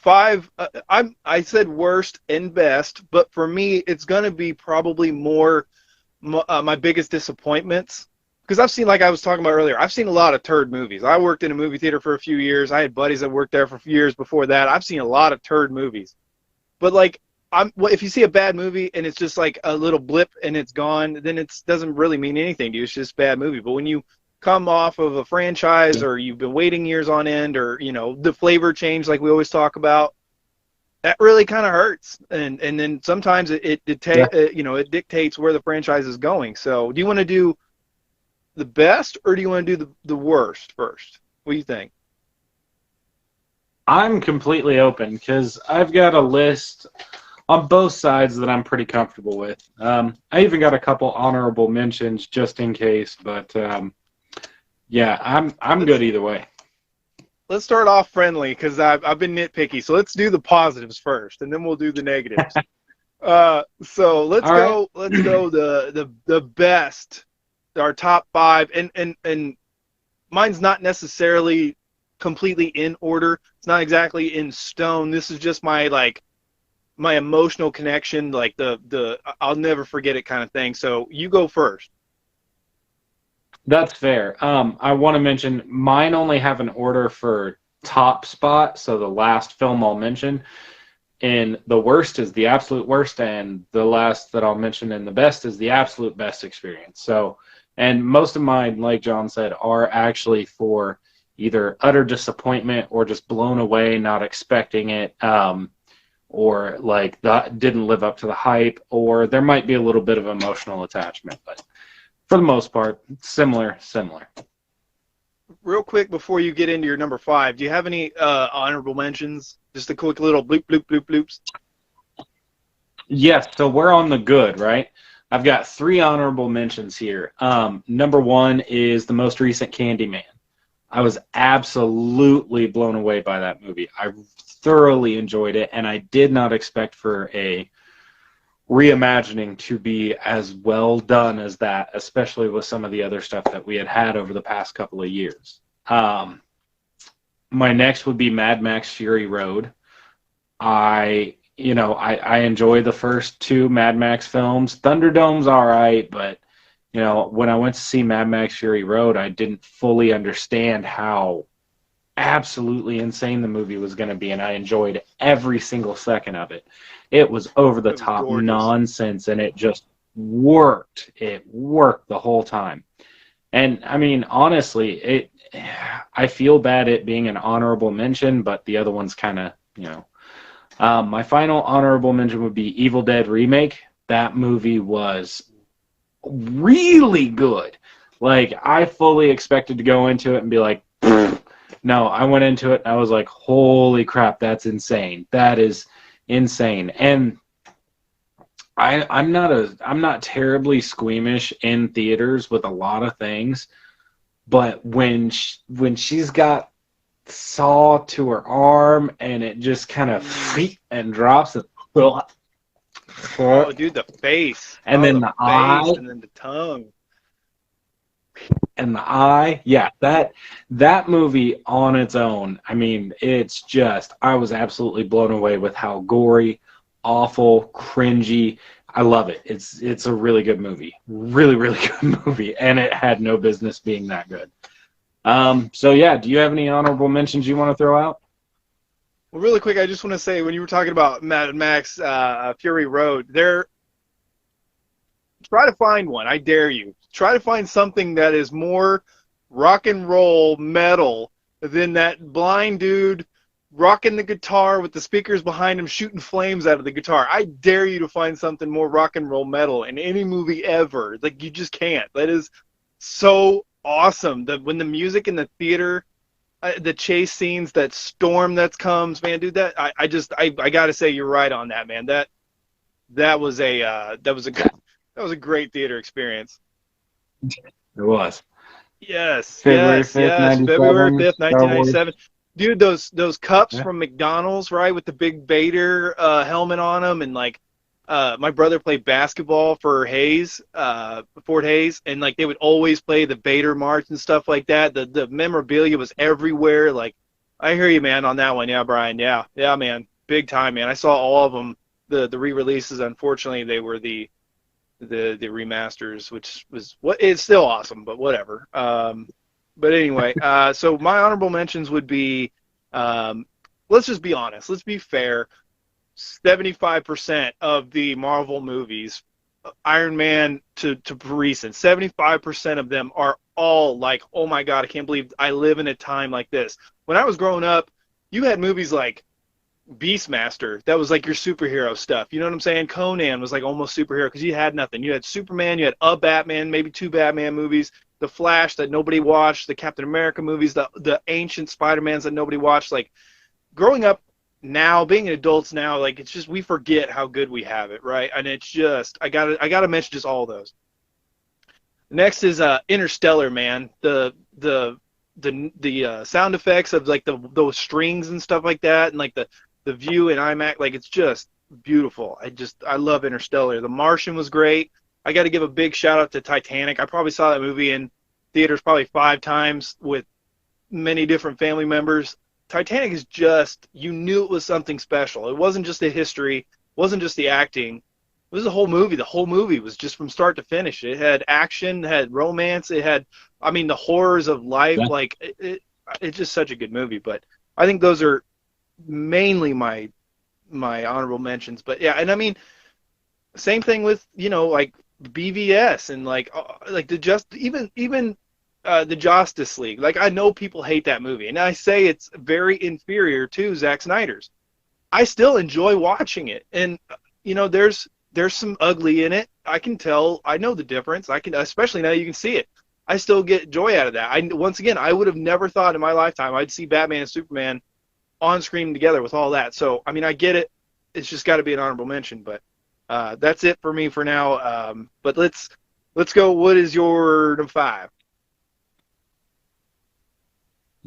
5. I said worst and best, but for me, it's gonna be probably more my biggest disappointments. Because I've seen, like I was talking about earlier, I've seen a lot of turd movies. I worked in a movie theater for a few years. I had buddies that worked there for years before that. I've seen a lot of turd movies. But like, if you see a bad movie and it's just like a little blip and it's gone, then it doesn't really mean anything to you. It's just a bad movie. But when you come off of a franchise, or you've been waiting years on end, or the flavor change like we always talk about, that really kind of hurts. And then sometimes it dictates where the franchise is going. So do you want to do the best, or do you want to do the worst first? What do you think? I'm completely open because I've got a list on both sides that I'm pretty comfortable with. I even got a couple honorable mentions just in case, but yeah, I'm good either way. Let's start off friendly because I've been nitpicky. So let's do the positives first, and then we'll do the negatives. So let's go. Right. Let's go the best. Our top 5, and mine's not necessarily completely in order. It's not exactly in stone. This is just my emotional connection, like the I'll never forget it kind of thing. So you go first. That's fair. I want to mention mine only have an order for top spot, so the last film I'll mention. And the worst is the absolute worst, and the last that I'll mention and the best is the absolute best experience. So, and most of mine, like John said, are actually for either utter disappointment or just blown away, not expecting it, or like that didn't live up to the hype, or there might be a little bit of emotional attachment, but for the most part, similar. Real quick before you get into your number 5, do you have any honorable mentions? Just a quick little bloop, bloop, bloop, bloops. Yes, so we're on the good, right? I've got 3 honorable mentions here. Number 1 is the most recent Candyman. I was absolutely blown away by that movie. I thoroughly enjoyed it, and I did not expect for a reimagining to be as well done as that, especially with some of the other stuff that we had over the past couple of years. My next would be Mad Max Fury Road. I enjoy the first 2 Mad Max films. Thunderdome's all right, but when I went to see Mad Max Fury Road, I didn't fully understand how absolutely insane the movie was going to be, and I enjoyed every single second of it. It was over the top nonsense, and it just worked. It worked the whole time. And I mean, honestly, I feel bad it being an honorable mention, but the other one's kind of, my final honorable mention would be Evil Dead Remake. That movie was really good. Like, I fully expected to go into it and be like, no, I went into it and I was like, holy crap, that's insane. That is insane. And I'm not terribly squeamish in theaters with a lot of things, but when she's got saw to her arm and it just kind of and drops it. Oh, dude, the face. And then the eye. And then the tongue. And the eye. Yeah, that movie on its own, I mean, it's just, I was absolutely blown away with how gory, awful, cringy. I love it. It's a really good movie. Really, really good movie. And it had no business being that good. So yeah, do you have any honorable mentions you want to throw out? Well, really quick, I just want to say, when you were talking about Mad Max Fury Road, try to find one. I dare you. Try to find something that is more rock and roll metal than that blind dude rocking the guitar with the speakers behind him shooting flames out of the guitar. I dare you to find something more rock and roll metal in any movie ever. Like, you just can't. That is so awesome. When the music in the theater, the chase scenes, that storm that comes, man, dude, that I gotta say, you're right on that, man. That was a great theater experience. It was. Yes. February 5th, February 5th, 1997. Dude, those cups from McDonald's, right, with the big Vader helmet on them, and like my brother played basketball for Fort Hayes, and like they would always play the Vader march and stuff like that. The memorabilia was everywhere. Like, I hear you, man, on that one. Yeah, Brian. Yeah, yeah, man, big time, man. I saw all of them. The re-releases. Unfortunately, they were the remasters, which was what it's still awesome, but whatever. But anyway, so my honorable mentions would be, let's just be honest, let's be fair. 75% of the Marvel movies, Iron Man to recent, 75% of them are all like, oh my God, I can't believe I live in a time like this. When I was growing up, you had movies like Beastmaster, that was like your superhero stuff. You know what I'm saying? Conan was like almost superhero because you had nothing. You had Superman, you had a Batman, maybe two Batman movies, the Flash that nobody watched, the Captain America movies, the ancient Spider-Mans that nobody watched. Like growing up now, being adults now, like it's just we forget how good we have it, right? And it's just I gotta mention just all those. Next is Interstellar, man. The sound effects of like those strings and stuff like that, and like the view in IMAX, like it's just beautiful. I love Interstellar. The Martian was great. I got to give a big shout out to Titanic. I probably saw that movie in theaters probably 5 times with many different family members. Titanic is just, you knew it was something special. It wasn't just the history, it wasn't just the acting. It was the whole movie. The whole movie was just from start to finish. It had action, it had romance, it had, I mean, the horrors of life. Yeah. Like it's just such a good movie. But I think those are mainly my honorable mentions. But yeah, and I mean, same thing with like BVS and like even the Justice League. Like I know people hate that movie, and I say it's very inferior to Zack Snyder's. I still enjoy watching it, and there's some ugly in it. I can tell. I know the difference. I can, especially now you can see it. I still get joy out of that. Once again, I would have never thought in my lifetime I'd see Batman and Superman on screen together with all that. So I mean, I get it. It's just got to be an honorable mention. But that's it for me for now. But let's go. What is your number 5?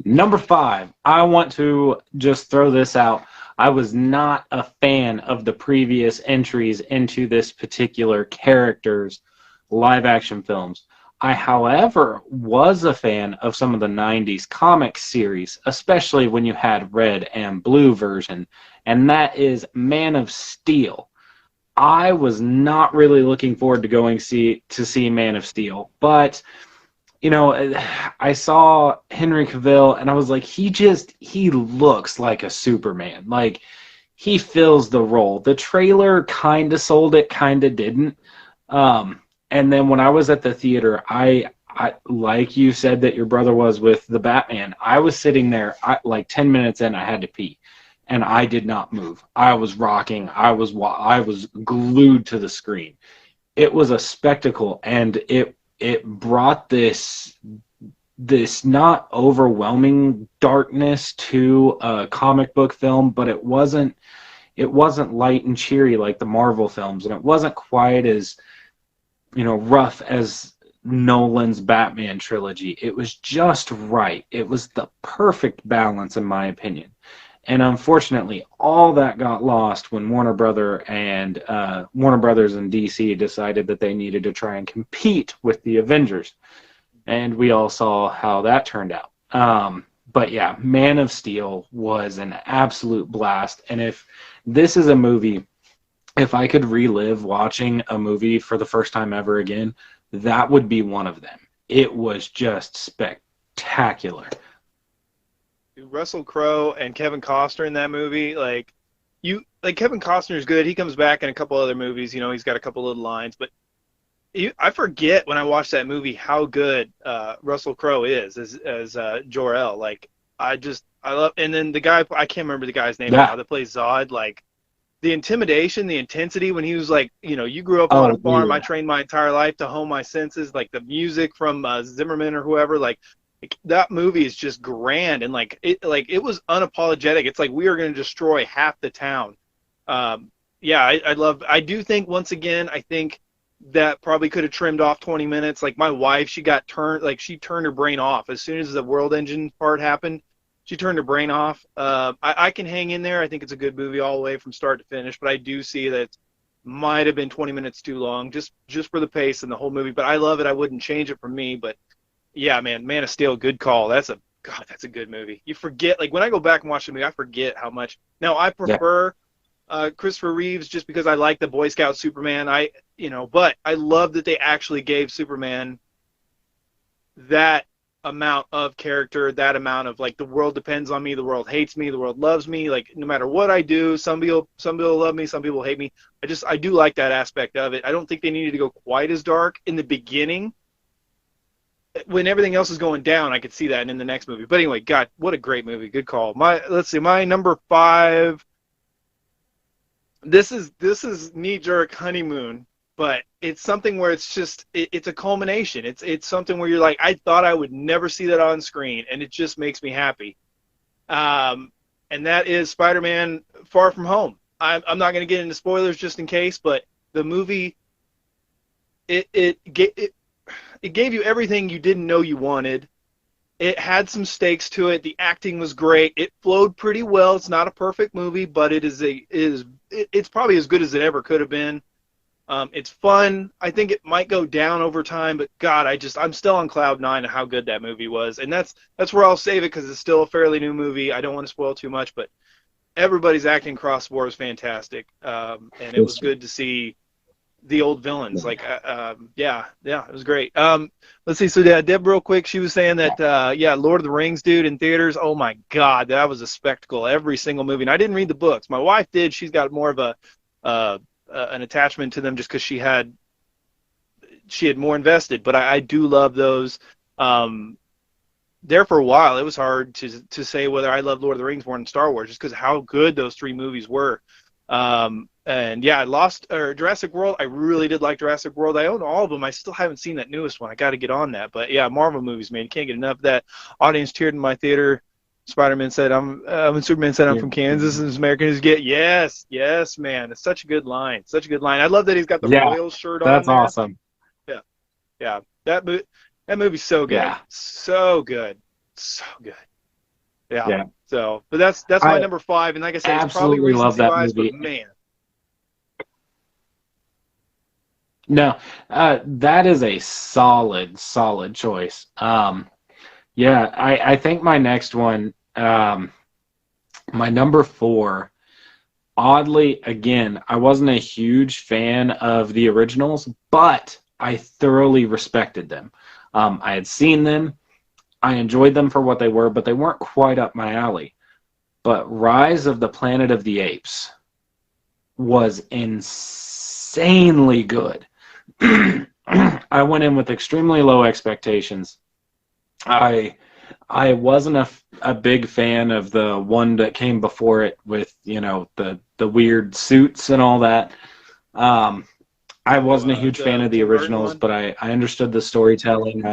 Number 5, I want to just throw this out. I was not a fan of the previous entries into this particular character's live-action films. I, however, was a fan of some of the 90s comic series, especially when you had red and blue version, and that is Man of Steel. I was not really looking forward to going to see Man of Steel, but I saw Henry Cavill and I was like, he looks like a Superman. Like, he fills the role. The trailer kind of sold it, kind of didn't. And then when I was at the theater, I like you said that your brother was with the Batman, I was sitting there, like 10 minutes in, I had to pee. And I did not move. I was rocking. I was glued to the screen. It was a spectacle, and it brought this not overwhelming darkness to a comic book film, but it wasn't light and cheery like the Marvel films, and it wasn't quite as rough as Nolan's Batman trilogy. It was just right. It was the perfect balance, in my opinion. And unfortunately, all that got lost when Warner Brothers and DC decided that they needed to try and compete with the Avengers. And we all saw how that turned out. But yeah, Man of Steel was an absolute blast. And if this is a movie, if I could relive watching a movie for the first time ever again, that would be one of them. It was just spectacular. Russell Crowe and Kevin Costner in that movie, Kevin Costner is good. He comes back in a couple other movies. He's got a couple little lines, but I forget when I watch that movie how good Russell Crowe is as Jor-El. Like I love. And then the guy, I can't remember the guy's name now, that plays Zod. Like the intimidation, the intensity when he was like, you grew up on a farm. I trained my entire life to hone my senses. Like the music from Zimmerman or whoever, like that movie is just grand, and it was unapologetic. It's like we are going to destroy half the town. I do think, once again, I think that probably could have trimmed off 20 minutes. Like my wife, she turned her brain off as soon as the World Engine part happened. She turned her brain off. I can hang in there. I think it's a good movie all the way from start to finish, but I do see that it might have been 20 minutes too long just for the pace and the whole movie. But I love it. I wouldn't change it for me, but yeah, Man of Steel, good call. That's a God, that's a good movie. You forget, like when I go back and watch the movie, I forget how much. Now I Yeah. prefer Christopher Reeves just because I like the Boy Scout Superman. But I love that they actually gave Superman that amount of character, that amount of like the world depends on me, the world hates me, the world loves me. Like no matter what I do, some people love me, some people hate me. I do like that aspect of it. I don't think they needed to go quite as dark in the beginning. When everything else is going down, I could see that in the next movie. But anyway, God, what a great movie. Good call. My number 5. This is knee jerk honeymoon, but it's something where it's a culmination. It's something where you're like, I thought I would never see that on screen, and it just makes me happy. And that is Spider-Man: Far From Home. I'm not going to get into spoilers just in case, but the movie it gave you everything you didn't know you wanted. It had some stakes to it. The acting was great. It flowed pretty well. It's not a perfect movie, but it's probably as good as it ever could have been. It's fun. I think it might go down over time, but God, I'm still on cloud 9 of how good that movie was. And that's where I'll save it because it's still a fairly new movie. I don't want to spoil too much, but everybody's acting across the board was fantastic. And it was good to see the old villains. Like, it was great. Let's see. So yeah, Deb, real quick, she was saying that, Lord of the Rings, dude, in theaters. Oh my God, that was a spectacle. Every single movie. And I didn't read the books. My wife did. She's got more of an attachment to them just because she had more invested. But I do love those. There for a while, it was hard to say whether I love Lord of the Rings more than Star Wars, just because of how good those 3 movies were. And yeah, Jurassic World. I really did like Jurassic World. I own all of them. I still haven't seen that newest one. I got to get on that. But yeah, Marvel movies, man, you can't get enough of that. Audience cheered in my theater. Spider-Man said, Superman said, I'm from Kansas, and as American as get. Yes, man. It's such a good line. Such a good line. I love that he's got the Royals shirt on. That's there. awesome. Yeah. That movie's so good. Yeah. So good. So good. Yeah. So, but that's my number 5, and like I said, it's probably absolutely love that bias, movie. But man. No, that is a solid choice. I think my next one, my number 4, oddly, again, I wasn't a huge fan of the originals, but I thoroughly respected them. I had seen them. I enjoyed them for what they were, but they weren't quite up my alley. But Rise of the Planet of the Apes was insanely good. I went in with extremely low expectations. I wasn't a big fan of the one that came before it with, the weird suits and all that. I wasn't a huge fan of the originals, but I understood the storytelling.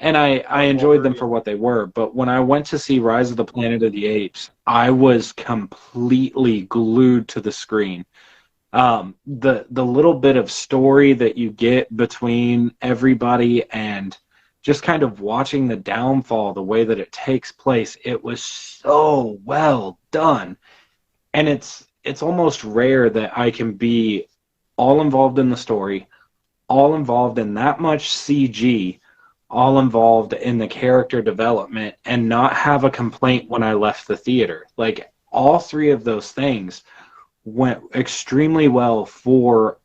And I enjoyed them for what they were. But when I went to see Rise of the Planet of the Apes, I was completely glued to the screen. The little bit of story that you get between everybody and just kind of watching the downfall, the way that it takes place, it was so well done. And it's almost rare that I can be all involved in the story, all involved in that much CG, all involved in the character development, and not have a complaint when I left the theater. Like, all 3 of those things went extremely well for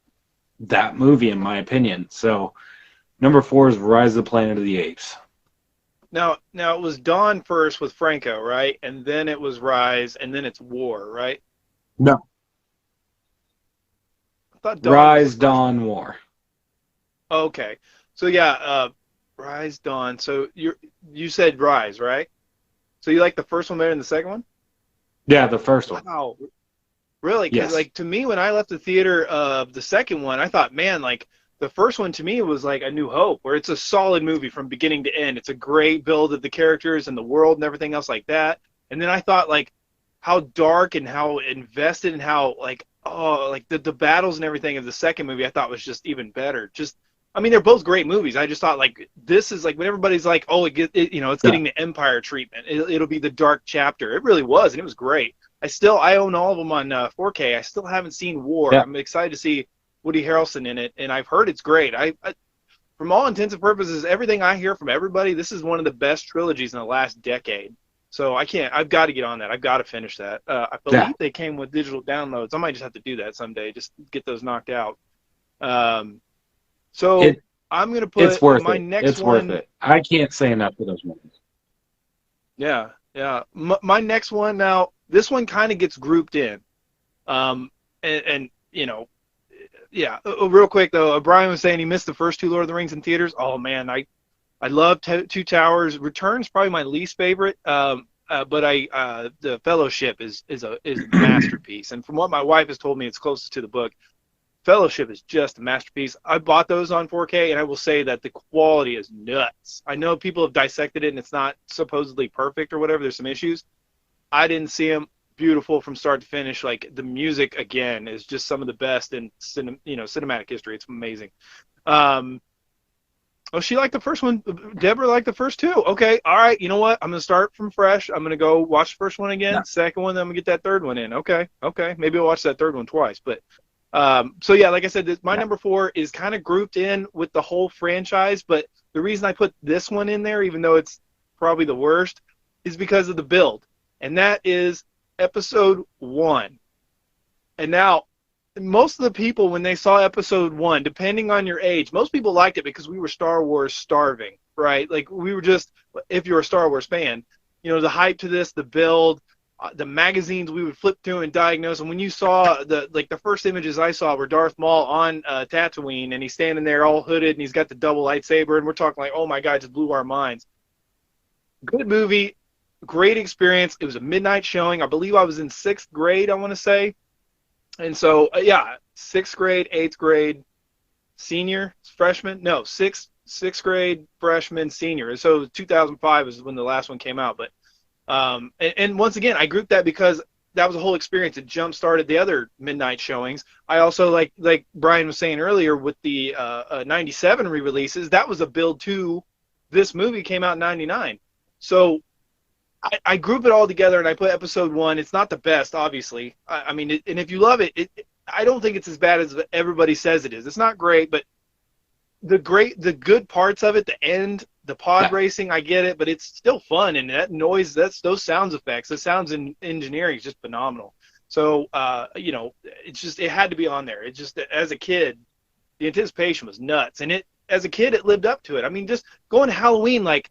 that movie, in my opinion. So, number 4 is Rise of the Planet of the Apes. Now it was Dawn first with Franco, right? And then it was Rise, and then it's War, right? No. I thought Rise, Dawn, War. Okay. So yeah, Rise, Dawn. So you said Rise, right? So you like the first one better than the second one? Yeah, the first one. Wow. Really? Because like to me, when I left the theater of the second one, I thought, man, like the first one to me was like A New Hope, where it's a solid movie from beginning to end. It's a great build of the characters and the world and everything else like that. And then I thought like how dark and how invested and how like the battles and everything of the second movie I thought was just even better. I mean, they're both great movies. I just thought, like, this is, like, when everybody's like, oh, it's getting the Empire treatment. It'll be the dark chapter. It really was, and it was great. I own all of them on 4K. I still haven't seen War. Yeah. I'm excited to see Woody Harrelson in it, and I've heard it's great. from all intents and purposes, everything I hear from everybody, this is one of the best trilogies in the last decade. So I've got to get on that. I've got to finish that. I Yeah. believe they came with digital downloads. I might just have to do that someday, just get those knocked out. Um, so It I'm going to it's put worth my it. next It's worth one. it. I can't say enough for those movies. Yeah, yeah. My next one now, this one kind of gets grouped in. And you know, yeah. Real quick though, Brian was saying he missed the first two Lord of the Rings in theaters. Oh man, I love Two Towers. Return's probably my least favorite. But the Fellowship is a masterpiece. And from what my wife has told me, it's closest to the book. Fellowship is just a masterpiece. I bought those on 4K, and I will say that the quality is nuts. I know people have dissected it, and it's not supposedly perfect or whatever. There's some issues. I didn't see them. Beautiful from start to finish. Like the music again is just some of the best in cinematic history. It's amazing. Um, oh, she liked the first one. Deborah liked the first two. Okay, all right. You know what? I'm gonna start from fresh. I'm gonna go watch the first one again. Yeah. Second one, then I'm gonna get that third one in. Okay, okay. Maybe I'll watch that third one twice. But so yeah, like I said, my Yeah. number 4 is kind of grouped in with the whole franchise. But the reason I put this one in there, even though it's probably the worst, is because of the build, and that is Episode 1. And now, most of the people, when they saw Episode 1, depending on your age, most people liked it because we were Star Wars starving, right? Like, we were just, if you're a Star Wars fan, the hype to this, the build, the magazines we would flip through and diagnose. And when you saw the first images I saw were Darth Maul on Tatooine, and he's standing there all hooded, and he's got the double lightsaber, and we're talking like, oh my God, it just blew our minds. Good movie, great experience. It was a midnight showing. I believe I was in 6th grade, I want to say. And so, yeah, 6th grade, 8th grade, senior, freshman. No, sixth grade, freshman, senior. So 2005 is when the last one came out. But and once again, I grouped that because that was a whole experience. It jump-started the other midnight showings. I also, like Brian was saying earlier, with the 97 re-releases, that was a build to this movie came out in 99. So I group it all together, and I put Episode 1. It's not the best, obviously. I mean, and if you love it, I don't think it's as bad as everybody says it is. It's not great, but the good parts of it, the end, the pod racing, I get it, but it's still fun, and that noise, those sounds effects, the sounds in engineering is just phenomenal. So, it had to be on there. It just, as a kid, the anticipation was nuts, and as a kid, it lived up to it. I mean, just going to Halloween, like,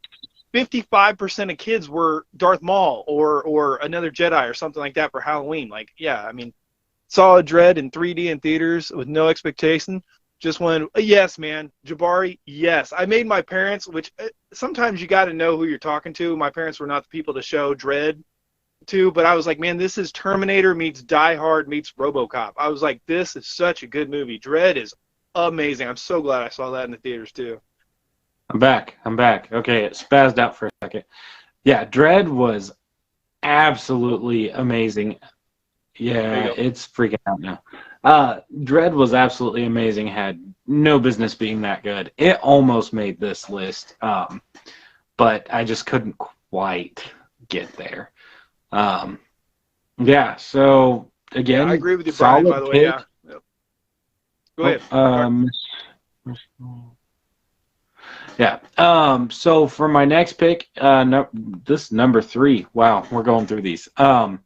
55% of kids were Darth Maul or another Jedi or something like that for Halloween. Like, yeah, I mean, saw Dread in 3D in theaters with no expectation. Just went, yes, man, Jabari, yes. I made my parents, which sometimes you got to know who you're talking to. My parents were not the people to show Dread to, but I was like, man, this is Terminator meets Die Hard meets RoboCop. I was like, this is such a good movie. Dread is amazing. I'm so glad I saw that in the theaters too. I'm back. Okay, it spazzed out for a second. Yeah, Dread was absolutely amazing. Yeah, it's freaking out now. Dread was absolutely amazing. Had no business being that good. It almost made this list, but I just couldn't quite get there. Yeah, so again, I agree with you, Brian, by the way. Yeah. Go ahead. Yeah. So for my next pick, this number 3. Wow, we're going through these. Yeah.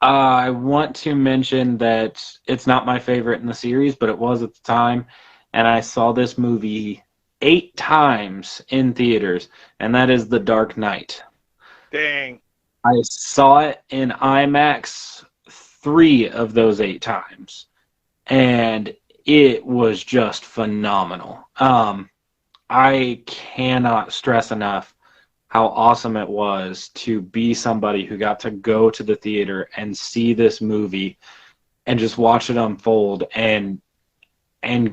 I want to mention that it's not my favorite in the series, but it was at the time, and I saw this movie 8 times in theaters, and that is The Dark Knight. Dang. I saw it in IMAX 3 of those 8 times, and it was just phenomenal. I cannot stress enough how awesome it was to be somebody who got to go to the theater and see this movie and just watch it unfold and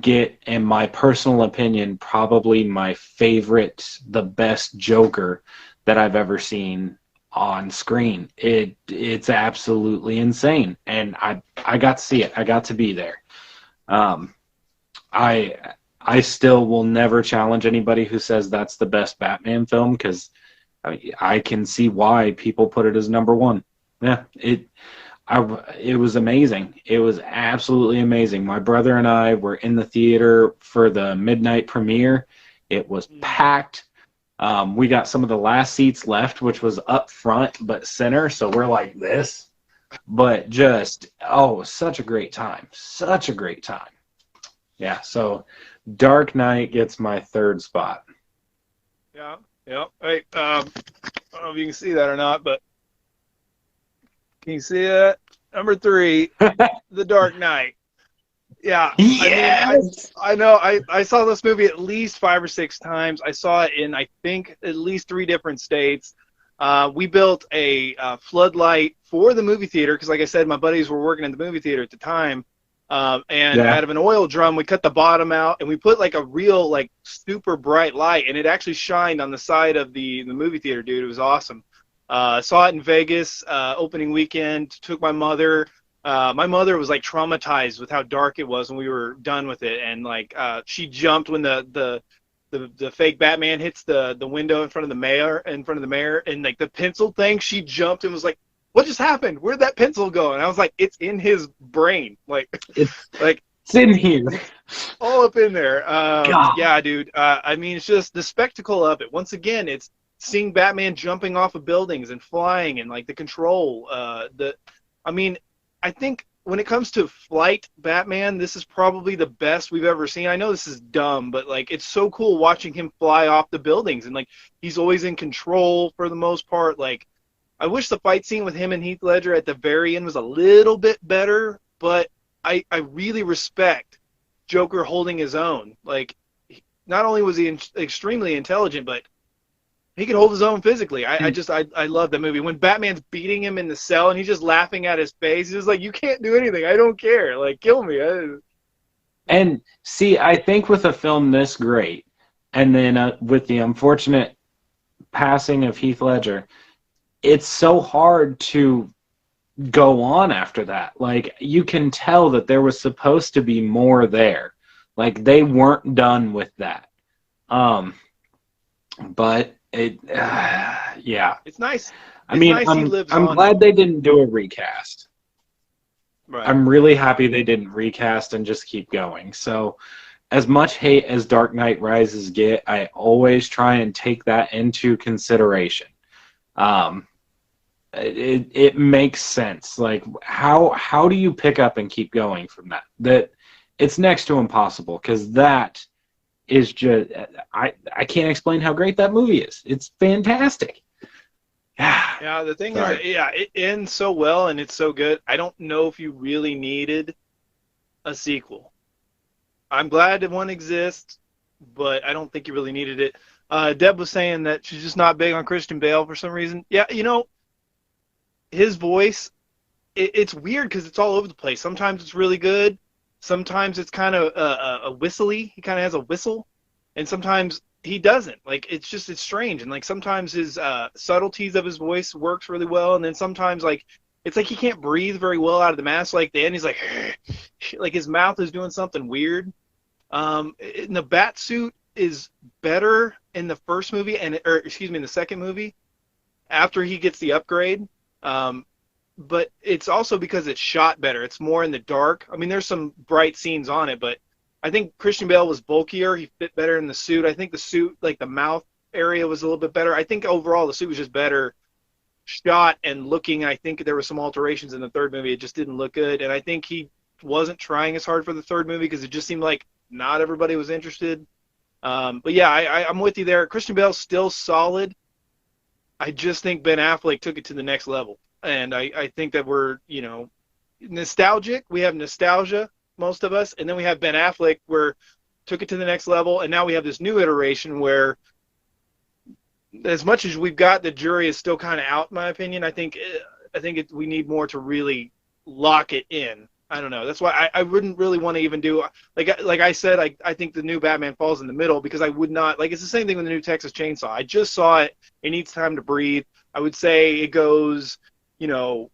get, in my personal opinion, probably my favorite, the best Joker that I've ever seen on screen. It's absolutely insane, and I got to see it. I got to be there. I still will never challenge anybody who says that's the best Batman film, because I can see why people put it as number 1. Yeah, It was amazing. It was absolutely amazing. My brother and I were in the theater for the midnight premiere. It was packed. We got some of the last seats left, which was up front but center, so we're like this. But just, oh, such a great time. Such a great time. Yeah, so Dark Knight gets my third spot. Yeah, yeah. Hey, I don't know if you can see that or not, but can you see that? Number 3, The Dark Knight. Yeah, Yes! I know. I saw this movie at least 5 or 6 times. I saw it in, I think, at least 3 different states. We built a floodlight for the movie theater because, like I said, my buddies were working in the movie theater at the time. And Yeah. out of an oil drum, we cut the bottom out, and we put like a real, like, super bright light, and it actually shined on the side of the movie theater, dude. It was awesome. Saw it in Vegas opening weekend. Took my mother. My mother was like traumatized with how dark it was when we were done with it, and like she jumped when the fake Batman hits the window in front of the mayor, and like the pencil thing. She jumped and was like, "What just happened? Where'd that pencil go?" And I was like, "It's in his brain, like, It's, like it's in here. all up in there." God. Yeah, dude. I mean, it's just the spectacle of it. Once again, it's seeing Batman jumping off of buildings and flying, and like the control. I mean, I think when it comes to flight Batman, this is probably the best we've ever seen. I know this is dumb, but like it's so cool watching him fly off the buildings, and like he's always in control for the most part. Like, I wish the fight scene with him and Heath Ledger at the very end was a little bit better, but I really respect Joker holding his own. Like, not only was he extremely intelligent, but he could hold his own physically. I love that movie. When Batman's beating him in the cell and he's just laughing at his face, he's just like, "You can't do anything. I don't care. Like, kill me." And see, I think with a film this great, and then with the unfortunate passing of Heath Ledger, it's so hard to go on after that. Like, you can tell that there was supposed to be more there. Like, they weren't done with that. But it, yeah. It's nice. I mean, nice he lives I'm on. glad they didn't do a recast. Right. I'm really happy they didn't recast and just keep going. So, as much hate as Dark Knight Rises get, I always try and take that into consideration. It makes sense. Like, how do you pick up and keep going from that? That it's next to impossible, because that is just, I can't explain how great that movie is. It's fantastic. Yeah, the thing is, yeah, it ends so well and it's so good. I don't know if you really needed a sequel. I'm glad that one exists, but I don't think you really needed it. Deb was saying that she's just not big on Christian Bale for some reason. Yeah, you know, his voice, it's weird because it's all over the place. Sometimes it's really good. Sometimes it's kind of a whistly. He kind of has a whistle. And sometimes he doesn't. Like, it's strange. And like sometimes his subtleties of his voice works really well. And then sometimes, like, it's like he can't breathe very well out of the mask. Like, the end, he's like, like his mouth is doing something weird. And the bat suit is better in the first movie, in the second movie, after he gets the upgrade. But it's also because it's shot better. It's more in the dark. I mean, there's some bright scenes on it, but I think Christian Bale was bulkier. He fit better in the suit. I think the suit, like the mouth area, was a little bit better. I think overall the suit was just better shot and looking. I think there were some alterations in the third movie. It just didn't look good. And I think he wasn't trying as hard for the third movie because it just seemed like not everybody was interested. But yeah, I'm with you there. Christian Bale's still solid. I just think Ben Affleck took it to the next level. And I think that we're, you know, nostalgic. We have nostalgia, most of us. And then we have Ben Affleck, where took it to the next level. And now we have this new iteration where, as much as we've got, the jury is still kind of out, in my opinion. I think we need more to really lock it in. I don't know. That's why I wouldn't really want to even do, like I said, I think the new Batman falls in the middle, because I would not, like, it's the same thing with the new Texas Chainsaw. I just saw it. It needs time to breathe. I would say it goes, you know,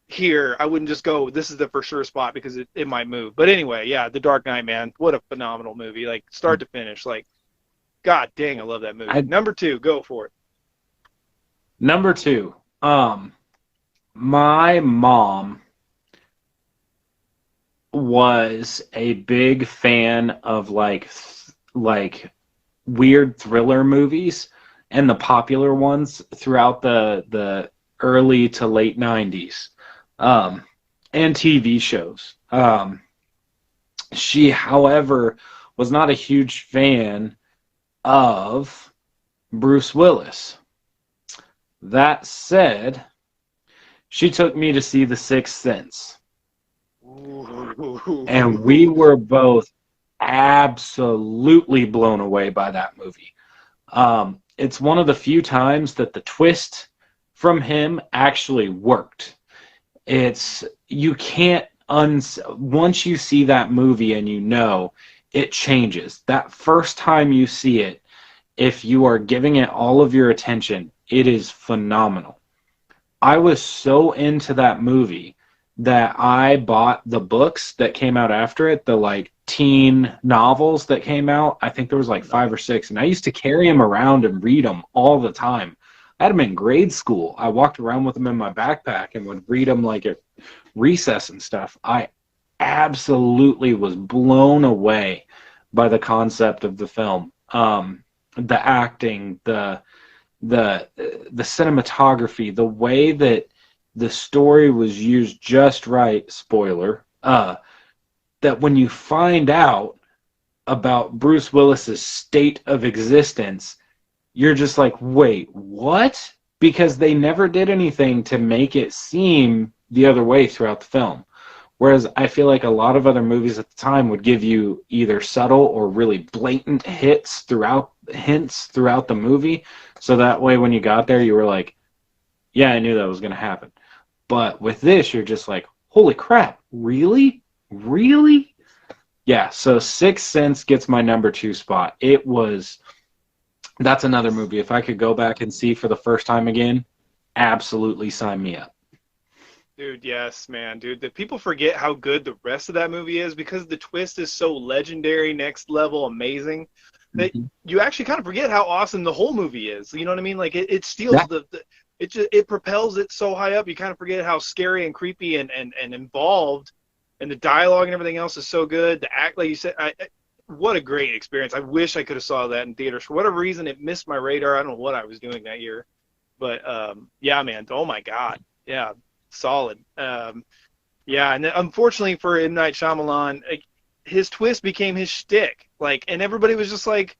here. I wouldn't just go, this is the for sure spot, because it might move. But anyway, yeah, The Dark Knight, man, what a phenomenal movie. Like, start to finish. Like, God dang, I love that movie. Number 2, go for it. Number 2, my mom was a big fan of like weird thriller movies and the popular ones throughout the early to late 90s, and TV shows. She, however, was not a huge fan of Bruce Willis. That said, she took me to see The Sixth Sense. And we were both absolutely blown away by that movie. It's one of the few times that the twist from him actually worked. You can't once you see that movie and you know, it changes. That first time you see it, if you are giving it all of your attention, it is phenomenal. I was so into that movie that I bought the books that came out after it, the like teen novels that came out. I think there was like 5 or 6, and I used to carry them around and read them all the time. I had them in grade school. I walked around with them in my backpack and would read them like at recess and stuff. I absolutely was blown away by the concept of the film. The acting, the cinematography, the way that the story was used just right, spoiler, that when you find out about Bruce Willis's state of existence, you're just like, wait, what? Because they never did anything to make it seem the other way throughout the film. Whereas I feel like a lot of other movies at the time would give you either subtle or really blatant hints throughout the movie. So that way when you got there, you were like, yeah, I knew that was going to happen. But with this, you're just like, holy crap, really? Really? Yeah, so Sixth Sense gets my number 2 spot. That's another movie. If I could go back and see for the first time again, absolutely sign me up. Dude, yes, man, dude. The people forget how good the rest of that movie is because the twist is so legendary, next level, amazing, that you actually kind of forget how awesome the whole movie is. You know what I mean? Like it steals it propels it so high up. You kind of forget how scary and creepy and involved, and the dialogue and everything else is so good. The act, like you said, what a great experience. I wish I could have saw that in theaters. For whatever reason, it missed my radar. I don't know what I was doing that year, but yeah, man. Oh my God, yeah. Solid. Yeah, and unfortunately for M. Night Shyamalan, his twist became his shtick. Like, and everybody was just like,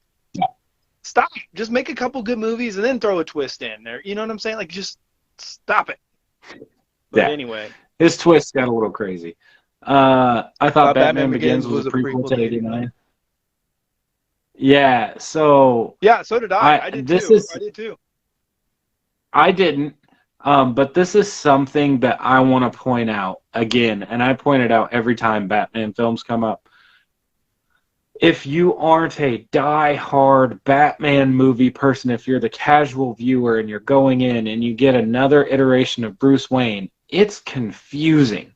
stop. Just make a couple good movies and then throw a twist in there. You know what I'm saying? Like, just stop it. But anyway. His twist got a little crazy. I thought Batman Begins was a prequel to 89. Yeah, so... Yeah, so did I. I did too. I didn't. But this is something that I want to point out again, and I point it out every time Batman films come up. If you aren't a die-hard Batman movie person, if you're the casual viewer and you're going in and you get another iteration of Bruce Wayne, it's confusing.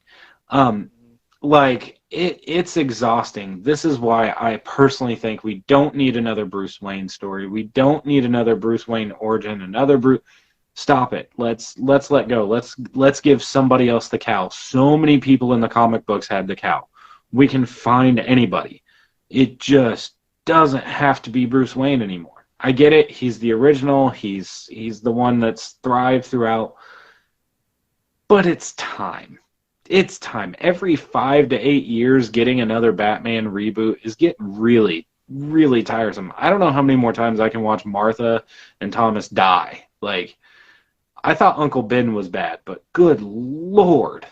It's exhausting. This is why I personally think we don't need another Bruce Wayne story. We don't need another Bruce Wayne origin, another Bruce... Stop it. Let's let go. Let's give somebody else the cowl. So many people in the comic books had the cowl. We can find anybody. It just doesn't have to be Bruce Wayne anymore. I get it. He's the original. He's the one that's thrived throughout. But it's time. It's time. Every 5 to 8 years, getting another Batman reboot is getting really, really tiresome. I don't know how many more times I can watch Martha and Thomas die. Like, I thought Uncle Ben was bad, but good Lord.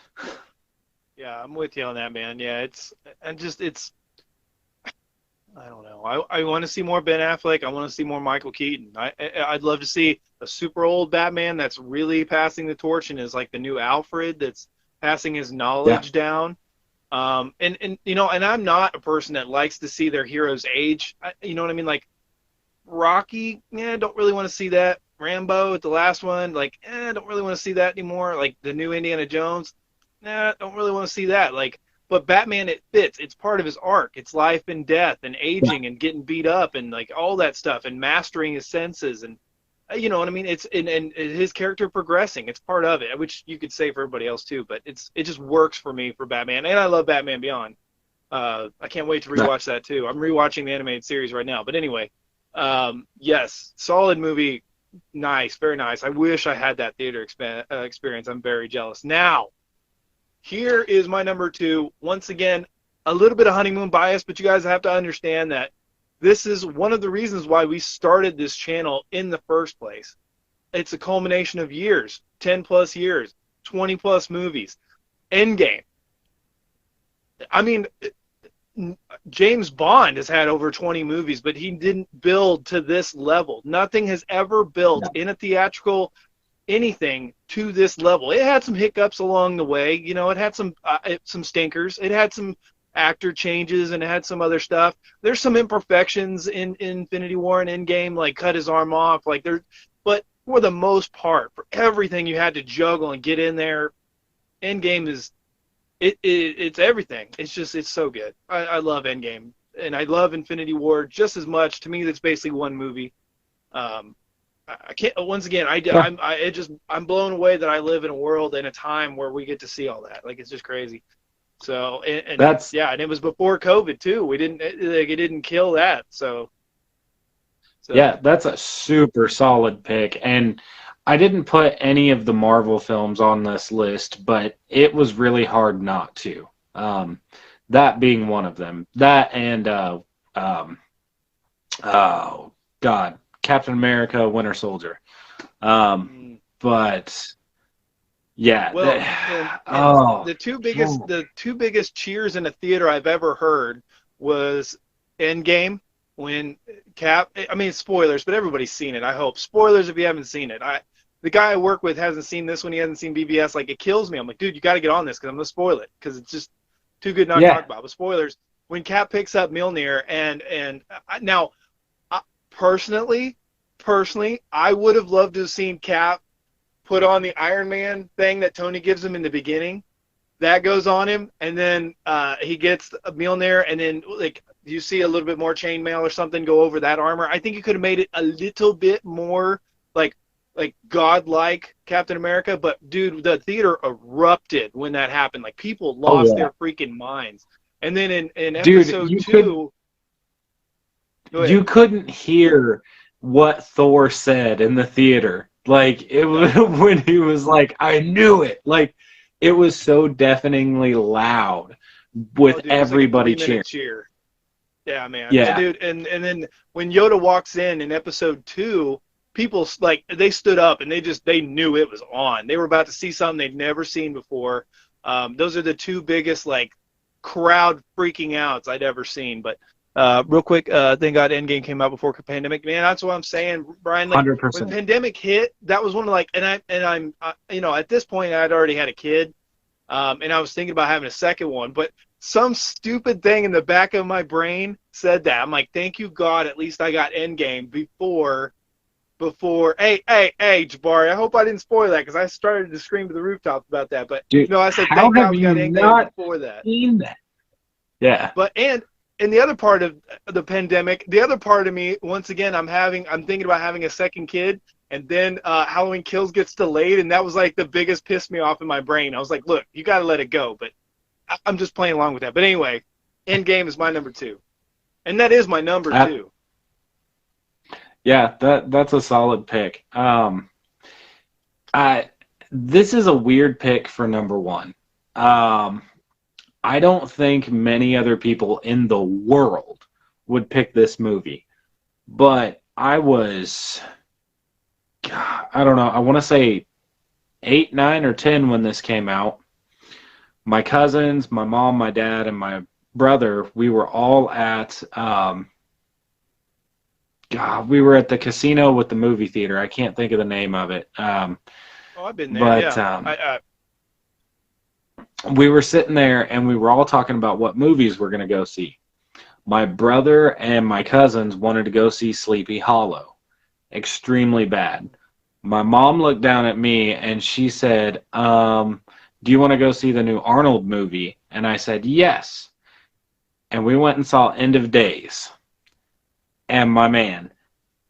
Yeah, I'm with you on that, man. Yeah, I don't know. I want to see more Ben Affleck. I want to see more Michael Keaton. I'd love to see a super old Batman that's really passing the torch and is like the new Alfred that's passing his knowledge down. And you know, and I'm not a person that likes to see their heroes age. You know what I mean? Like Rocky, don't really want to see that. Rambo, the last one, like, don't really want to see that anymore. Like the new Indiana Jones, don't really want to see that. Like, but Batman, it fits. It's part of his arc. It's life and death and aging and getting beat up and like all that stuff and mastering his senses and you know what I mean. It's and his character progressing. It's part of it, which you could say for everybody else too. But it just works for me for Batman, and I love Batman Beyond. I can't wait to rewatch that too. I'm rewatching the animated series right now. But anyway, yes, solid movie. Nice, very nice. I wish I had that theater experience. I'm very jealous. Now, here is my number two. Once again, a little bit of honeymoon bias, but you guys have to understand that this is one of the reasons why we started this channel in the first place. It's a culmination of years, 10 plus years, 20 plus movies. Endgame. I mean, James Bond has had over 20 movies, but he didn't build to this level. Nothing has ever built in a theatrical anything to this level. It had some hiccups along the way. You know, it had some stinkers. It had some actor changes, and it had some other stuff. There's some imperfections in Infinity War and Endgame, like cut his arm off. But for the most part, for everything you had to juggle and get in there, Endgame is it's everything. It's so good. I love Endgame, and I love Infinity War just as much. To me, that's basically one movie. I can't. Once again, I'm blown away that I live in a world and a time where we get to see all that. Like, it's just crazy. So and it was before COVID too. It didn't kill that. So yeah, that's a super solid pick. And I didn't put any of the Marvel films on this list, but it was really hard not to. That being one of them. That and oh God, Captain America: Winter Soldier. But yeah, the two biggest cheers in a theater I've ever heard was Endgame when Cap. I mean, spoilers, but everybody's seen it. I hope spoilers if you haven't seen it. The guy I work with hasn't seen this one. He hasn't seen BBS. Like, it kills me. I'm like, dude, you got to get on this because I'm gonna spoil it because it's just too good not to talk about. But spoilers when Cap picks up Mjolnir now, personally, I would have loved to have seen Cap put on the Iron Man thing that Tony gives him in the beginning. That goes on him, and then he gets Mjolnir, and then like you see a little bit more chainmail or something go over that armor. I think you could have made it a little bit more like godlike Captain America, but dude, the theater erupted when that happened. Like, people lost their freaking minds. And then in episode two, you couldn't hear what Thor said in the theater. Like, it was when he was like, "I knew it." Like, it was so deafeningly loud with everybody cheering. Yeah, man. Yeah, dude. And then when Yoda walks in episode 2, people they stood up and they knew it was on. They were about to see something they'd never seen before. Those are the two biggest like crowd freaking outs I'd ever seen. But real quick, thank God Endgame came out before pandemic. Man, that's what I'm saying, Brian. Like, 100%. when pandemic hit, that was one of I'm at this point I'd already had a kid, and I was thinking about having a second one, but some stupid thing in the back of my brain said that. I'm like, thank you God, at least I got Endgame before. Hey, Jabari, I hope I didn't spoil that because I started to scream to the rooftops about that. But dude, I said thank God we got Endgame before that. Seen that. Yeah. But and the other part of the pandemic, the other part of me, once again, I'm thinking about having a second kid, and then Halloween Kills gets delayed, and that was like the biggest piss me off in my brain. I was like, look, you got to let it go, but I'm just playing along with that. But anyway, Endgame is my number 2, and that is my number 2. Yeah, that's a solid pick. This is a weird pick for number 1. I don't think many other people in the world would pick this movie, but I was, I don't know, I want to say 8, 9, or 10 when this came out. My cousins, my mom, my dad, and my brother, we were all at we were at the casino with the movie theater. I can't think of the name of it. I've been there. But we were sitting there and we were all talking about what movies we're going to go see. My brother and my cousins wanted to go see Sleepy Hollow. Extremely bad. My mom looked down at me and she said, do you want to go see the new Arnold movie? And I said, yes. And we went and saw End of Days. And my man,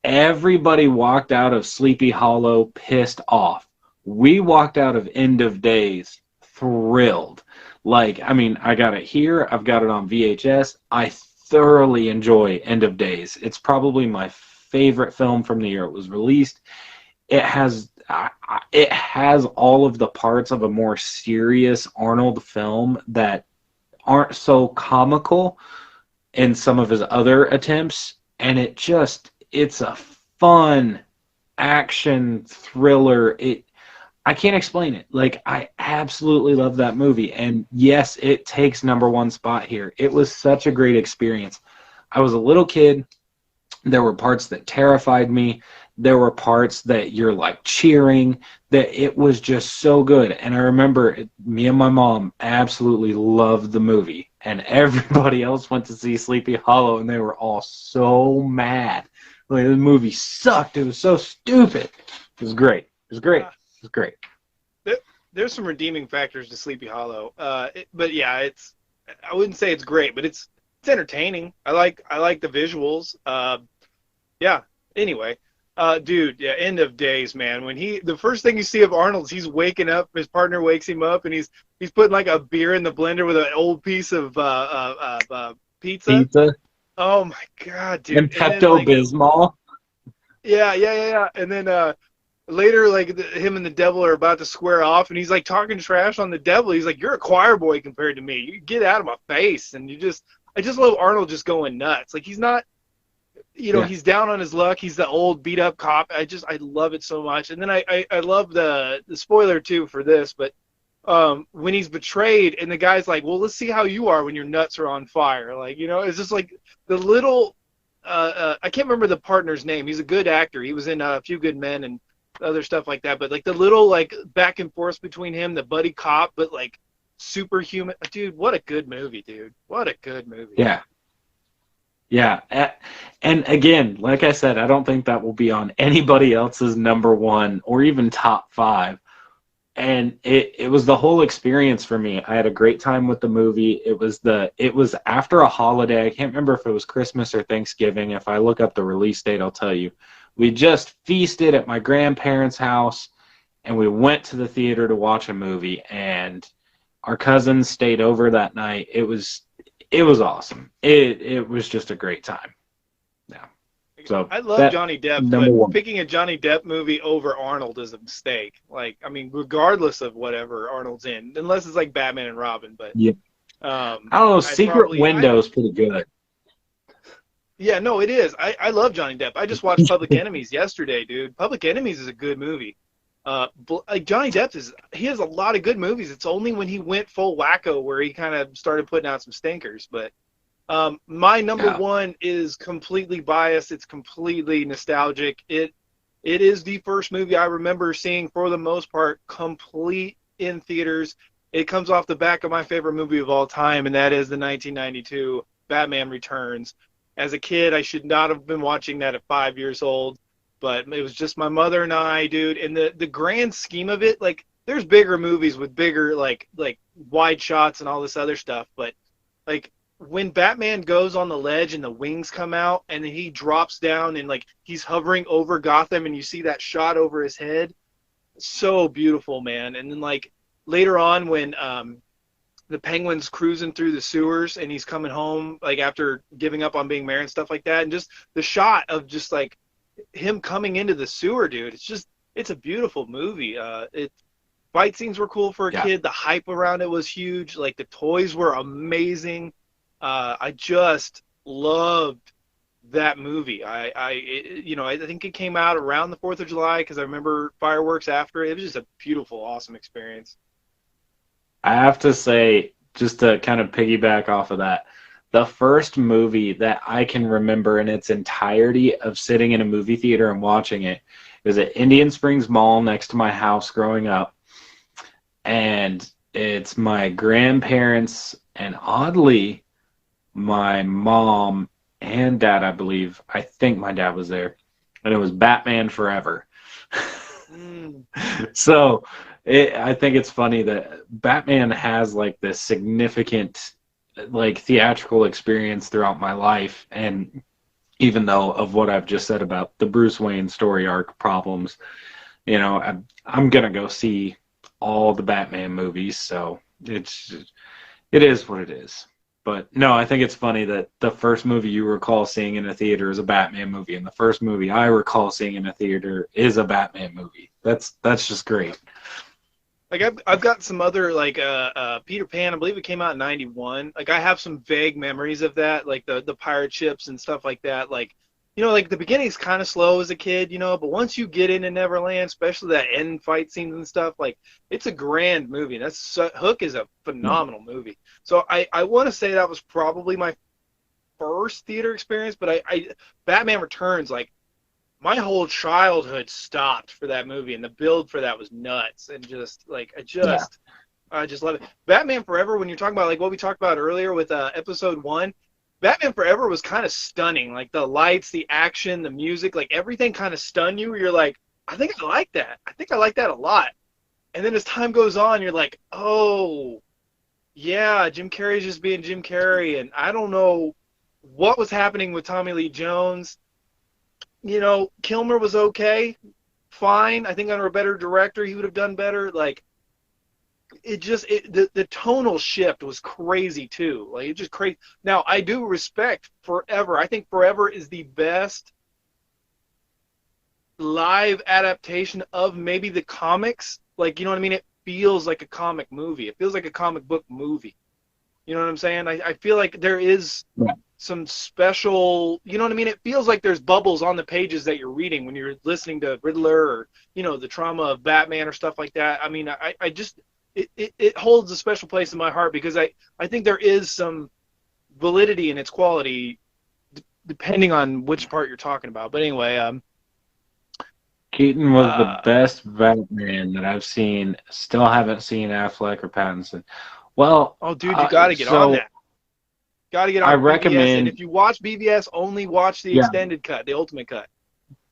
everybody walked out of Sleepy Hollow pissed off. We walked out of End of Days thrilled. Like, I mean, I got it here. I've got it on VHS. I thoroughly enjoy End of Days. It's probably my favorite film from the year it was released. It has all of the parts of a more serious Arnold film that aren't so comical in some of his other attempts, and it's a fun action thriller. I can't explain it. Like, I absolutely love that movie. And yes, it takes number one spot here. It was such a great experience. I was a little kid. There were parts that terrified me. There were parts that you're like cheering. That it was just so good. And I remember me and my mom absolutely loved the movie. And everybody else went to see Sleepy Hollow, and they were all so mad. Like, the movie sucked. It was so stupid. It was great. It was great. It was great. There's some redeeming factors to Sleepy Hollow, but yeah, I wouldn't say it's great, but it's entertaining. I like the visuals. Yeah. Anyway, dude, yeah, End of Days, man. When the first thing you see of Arnold's, he's waking up. His partner wakes him up, and he's putting like a beer in the blender with an old piece of pizza. Oh my God, dude! And Pepto-Bismol. Yeah. And then later, like him and the devil are about to square off, and he's like talking trash on the devil. He's like, "You're a choir boy compared to me. You get out of my face." And I just love Arnold just going nuts. Like, he's not, he's down on his luck. He's the old beat up cop. I love it so much. And then I love the spoiler too for this, but when he's betrayed and the guy's like, "Well, let's see how you are when your nuts are on fire." Like, it's just like the little. I can't remember the partner's name. He's a good actor. He was in A Few Good Men and other stuff like that. But like the little like back and forth between him, the buddy cop, but like superhuman. Dude, what a good movie, dude. What a good movie. Yeah. Yeah. And again, like I said, I don't think that will be on anybody else's number one or even top five. And it was the whole experience for me. I had a great time with the movie. It was after a holiday. I can't remember if it was Christmas or Thanksgiving. If I look up the release date, I'll tell you. We just feasted at my grandparents' house, and we went to the theater to watch a movie. And our cousins stayed over that night. It was awesome. It was just a great time. Yeah. So I love Johnny Depp, but one. picking a Johnny Depp movie over Arnold is a mistake. Like, I mean, regardless of whatever Arnold's in, unless it's like Batman and Robin. But yeah. I don't know. Secret Window's pretty good. Yeah, no, it is. I love Johnny Depp. I just watched Public Enemies yesterday, dude. Public Enemies is a good movie. Like Johnny Depp he has a lot of good movies. It's only when he went full wacko where he kind of started putting out some stinkers. But my number one is completely biased. It's completely nostalgic. It is the first movie I remember seeing, for the most part, complete in theaters. It comes off the back of my favorite movie of all time, and that is the 1992 Batman Returns. As a kid, I should not have been watching that at 5 years old, but it was just my mother and I, dude. And the grand scheme of it, like, there's bigger movies with bigger, like wide shots and all this other stuff, but, like, when Batman goes on the ledge and the wings come out and then he drops down and, like, he's hovering over Gotham and you see that shot over his head, so beautiful, man. And then, like, later on when the Penguin's cruising through the sewers and he's coming home, like, after giving up on being mayor and stuff like that, and just the shot of just, like, him coming into the sewer, dude, it's a beautiful movie. Fight scenes were cool for a kid. The hype around it was huge. Like, the toys were amazing. I just loved that movie. I think it came out around the 4th of July because I remember fireworks after it. It was just a beautiful, awesome experience. I have to say, just to kind of piggyback off of that, the first movie that I can remember in its entirety of sitting in a movie theater and watching it was at Indian Springs Mall next to my house growing up. And it's my grandparents and, oddly, my mom and dad, I believe. I think my dad was there. And it was Batman Forever. So I think it's funny that Batman has, like, this significant, like, theatrical experience throughout my life. And even though of what I've just said about the Bruce Wayne story arc problems, I'm going to go see all the Batman movies. So it's It is what it is. But no, I think it's funny that the first movie you recall seeing in a theater is a Batman movie, and the first movie I recall seeing in a theater is a Batman movie. That's just great. Like I've got some other like Peter Pan. I believe it came out in '91. Like I have some vague memories of that, like the pirate ships and stuff like that. Like like the beginning's kind of slow as a kid, but once you get into Neverland, especially that end fight scenes and stuff, like it's a grand movie. Hook is a phenomenal movie. So I want to say that was probably my first theater experience, but I Batman Returns, like my whole childhood stopped for that movie, and the build for that was nuts, and just like I just love it. Batman Forever, when you're talking about like what we talked about earlier with episode 1, Batman Forever was kind of stunning. Like the lights, the action, the music, like everything kind of stunned you. You're like, I think I like that. I think I like that a lot. And then as time goes on, you're like, oh, yeah, Jim Carrey's just being Jim Carrey, and I don't know what was happening with Tommy Lee Jones. Kilmer was okay, fine. I think under a better director, he would have done better. Like, the tonal shift was crazy too. Like, it's just crazy. Now, I do respect Forever. I think Forever is the best live adaptation of maybe the comics. Like, you know what I mean? It feels like a comic movie. It feels like a comic book movie. You know what I'm saying? I feel like there is some special, you know what I mean? It feels like there's bubbles on the pages that you're reading when you're listening to Riddler or, the trauma of Batman or stuff like that. I mean, I just, it holds a special place in my heart because I think there is some validity in its quality depending on which part you're talking about. But anyway, Keaton was the best Batman that I've seen. Still haven't seen Affleck or Pattinson. Well, oh, dude, you got to get on that. Got to get on I BVS, recommend, and if you watch BVS, only watch the extended cut, the ultimate cut.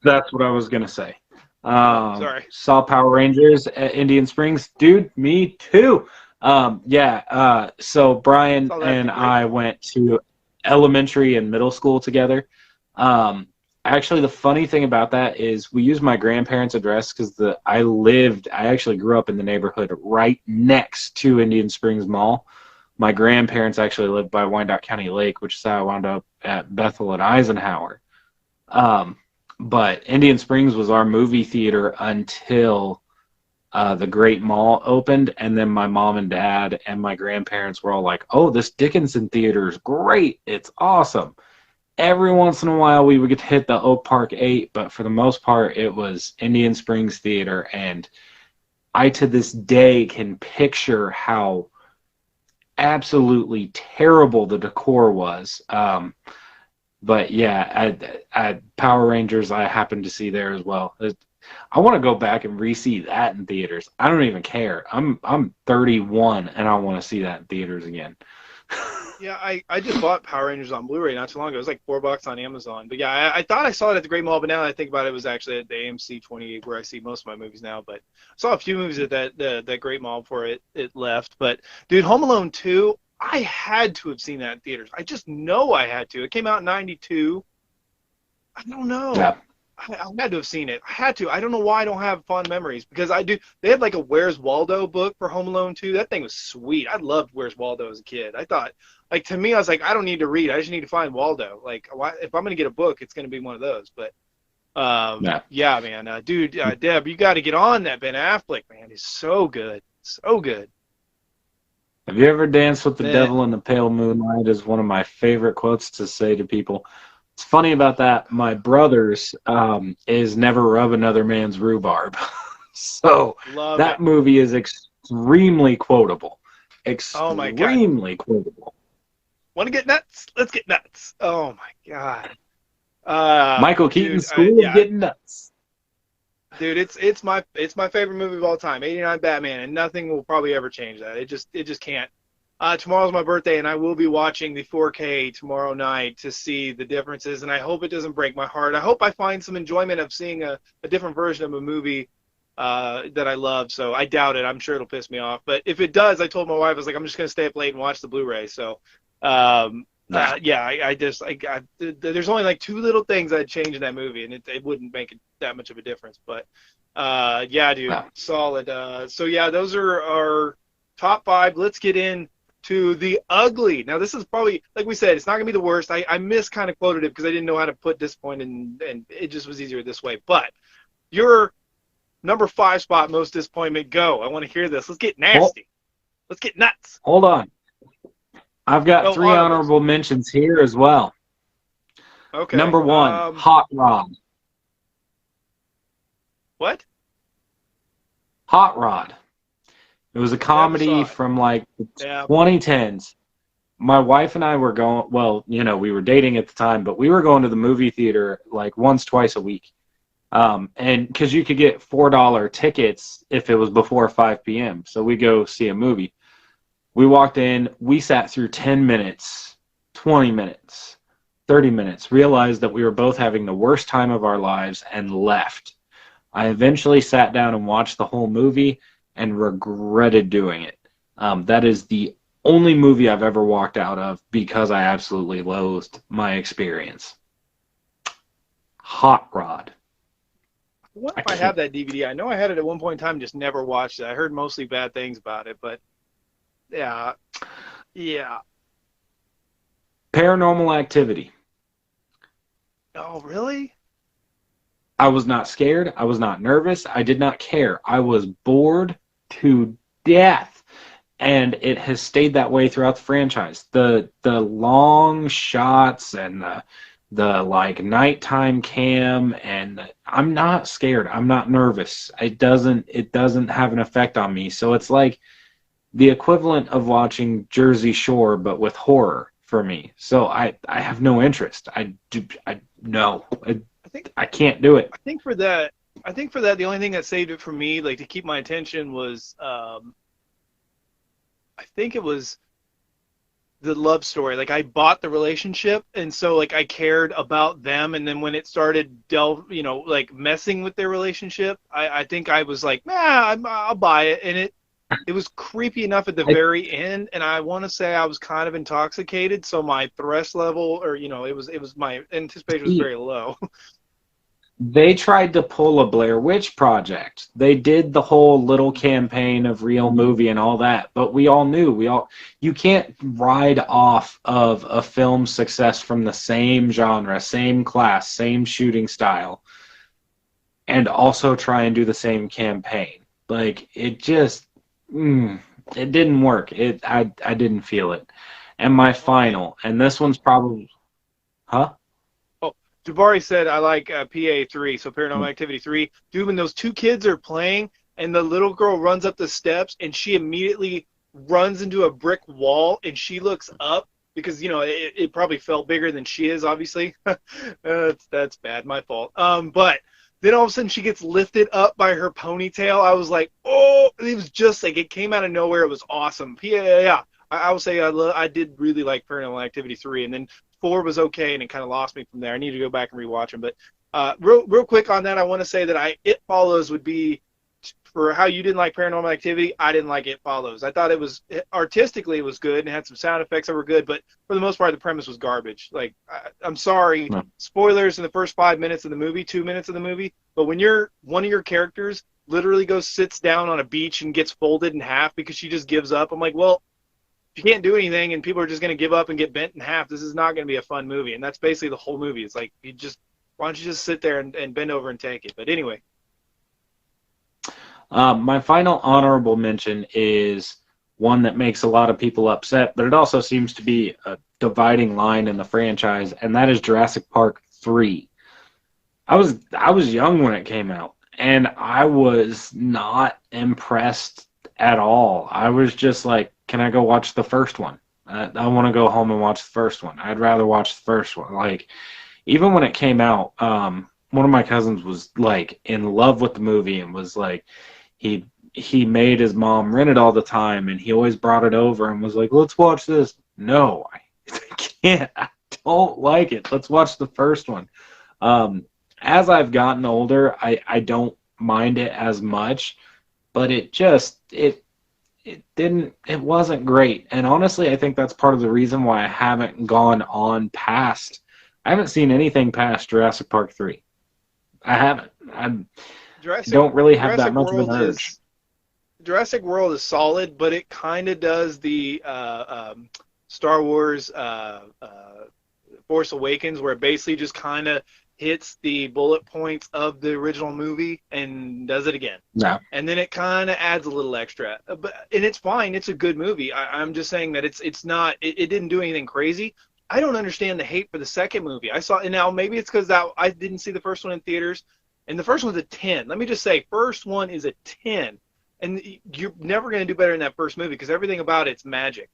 That's what I was going to say. Sorry. Saw Power Rangers at Indian Springs. Dude, me too. So Brian and I went to elementary and middle school together. Actually, the funny thing about that is we used my grandparents' address because I actually grew up in the neighborhood right next to Indian Springs Mall. My grandparents actually lived by Wyandotte County Lake, which is how I wound up at Bethel and Eisenhower. But Indian Springs was our movie theater until the Great Mall opened, and then my mom and dad and my grandparents were all like, oh, this Dickinson Theater is great. It's awesome. Every once in a while we would get to hit the Oak Park 8, but for the most part it was Indian Springs Theater, and I to this day can picture how absolutely terrible the decor was. But yeah, I Power Rangers I happened to see there as well. I want to go back and re-see that in theaters. I don't even care. I'm 31 and I want to see that in theaters again. Yeah, I just bought Power Rangers on Blu-ray not too long ago. It was like $4 on Amazon. But yeah, I thought I saw it at the Great Mall, but now that I think about it, it was actually at the AMC 28 where I see most of my movies now. But I saw a few movies at that Great Mall before it left. But dude, Home Alone 2, I had to have seen that in theaters. I just know I had to. It came out in '92. I don't know. Yeah. I had to have seen it. I had to. I don't know why I don't have fond memories because I do. They had like a Where's Waldo book for Home Alone 2. That thing was sweet. I loved Where's Waldo as a kid. I thought, like, to me, I was like, I don't need to read. I just need to find Waldo. Like, if I'm going to get a book, it's going to be one of those. But, yeah, man. Dude, Deb, you got to get on that Ben Affleck, man. He's so good. So good. Have you ever danced with the devil in the pale moonlight is one of my favorite quotes to say to people. It's funny about that. My brother's is never rub another man's rhubarb. So that movie is extremely quotable. Extremely quotable. Want to get nuts? Let's get nuts. Oh my God. Michael Keaton's School of Getting Nuts. Dude, it's my favorite movie of all time, '89 Batman, and nothing will probably ever change that. It just can't. Tomorrow's my birthday, and I will be watching the 4K tomorrow night to see the differences, and I hope it doesn't break my heart. I hope I find some enjoyment of seeing a different version of a movie that I love, so I doubt it. I'm sure it'll piss me off. But if it does, I told my wife, I was like, I'm just going to stay up late and watch the Blu-ray. So, there's only like two little things I'd change in that movie, and it wouldn't make it that much of a difference. But, yeah, dude, solid. So, yeah, those are our top 5. Let's get in to The Ugly. Now, this is probably, like we said, it's not going to be the worst. I kind of quoted it because I didn't know how to put disappointed, and it just was easier this way. But your number 5 spot, most disappointment, go. I want to hear this. Let's get nasty. Let's get nuts. Hold on. I've got 3 honorables. honorable mentions here as well. Okay. Number 1, Hot Rod. What? Hot Rod. It was a comedy from like the 2010s. My wife and I were going, well, you know, we were dating at the time, but we were going to the movie theater like once, twice a week. And because you could get $4 tickets if it was before 5 p.m. So we go see a movie. We walked in, we sat through 10 minutes, 20 minutes, 30 minutes, realized that we were both having the worst time of our lives and left. I eventually sat down and watched the whole movie and regretted doing it. That is the only movie I've ever walked out of because I absolutely loathed my experience. Hot Rod. What if I have that DVD? I know I had it at one point in time, just never watched it. I heard mostly bad things about it, but yeah. Paranormal Activity. Oh, really? I was not scared. I was not nervous. I did not care. I was bored to death. And it has stayed that way throughout the franchise. The long shots and the like nighttime cam, and I'm not scared. I'm not nervous. It doesn't have an effect on me. So it's like the equivalent of watching Jersey Shore but with horror for me. So I have no interest. I can't do it. I think for that, the only thing that saved it for me, like to keep my attention, was I think it was the love story. Like I bought the relationship, and so like I cared about them. And then when it started like messing with their relationship, I think I was like, I'll buy it. And it was creepy enough at the very end, and I want to say I was kind of intoxicated, so my thirst level, or it was my anticipation was very low. They tried to pull a Blair Witch Project. They did the whole little campaign of Real Movie and all that, but we all knew, you can't ride off of a film's success from the same genre, same class, same shooting style, and also try and do the same campaign. Like, it just, it didn't work. I didn't feel it. And my final, and this one's probably, Jabari said, I like PA3, so Paranormal Activity 3. Dude, when those 2 kids are playing and the little girl runs up the steps and she immediately runs into a brick wall and she looks up because, it probably felt bigger than she is, obviously. That's bad, my fault. But then all of a sudden she gets lifted up by her ponytail. I was like, oh, it was just like, it came out of nowhere. It was awesome. I will say I did really like Paranormal Activity 3, and then 4 was okay, and it kind of lost me from there. I need to go back and rewatch them. But real quick on that, I want to say that It Follows would be, for how you didn't like Paranormal Activity, I didn't like It Follows. I thought artistically it was good, and it had some sound effects that were good, but for the most part, the premise was garbage. Like, I'm sorry, spoilers in the first 5 minutes of the movie, 2 minutes of the movie, but when one of your characters literally sits down on a beach and gets folded in half because she just gives up, I'm like, well, if you can't do anything and people are just going to give up and get bent in half, this is not going to be a fun movie. And that's basically the whole movie. It's like, why don't you just sit there and bend over and take it? But anyway. My final honorable mention is one that makes a lot of people upset, but it also seems to be a dividing line in the franchise, and that is Jurassic Park 3. I was young when it came out, and I was not impressed at all. I was just like, can I go watch the first one? I want to go home and watch the first one. I'd rather watch the first one. Like, even when it came out, one of my cousins was like in love with the movie and was like, he made his mom rent it all the time, and he always brought it over and was like, let's watch this. No, I can't. I don't like it. Let's watch the first one. As I've gotten older, I don't mind it as much, but it wasn't great. And honestly, I think that's part of the reason why I haven't gone on past. I haven't seen anything past Jurassic Park 3. I haven't. I don't really have that much of an urge. Jurassic World is solid, but it kind of does the Star Wars Force Awakens, where it basically just kind of hits the bullet points of the original movie and does it again. No. And then it kind of adds a little extra, and it's fine. It's a good movie. I'm just saying that it's not. It didn't do anything crazy. I don't understand the hate for the second movie. I saw, and now maybe it's because I didn't see the first one in theaters, and the first one's a 10. Let me just say, first one is a 10, and you're never going to do better than that first movie because everything about it's magic.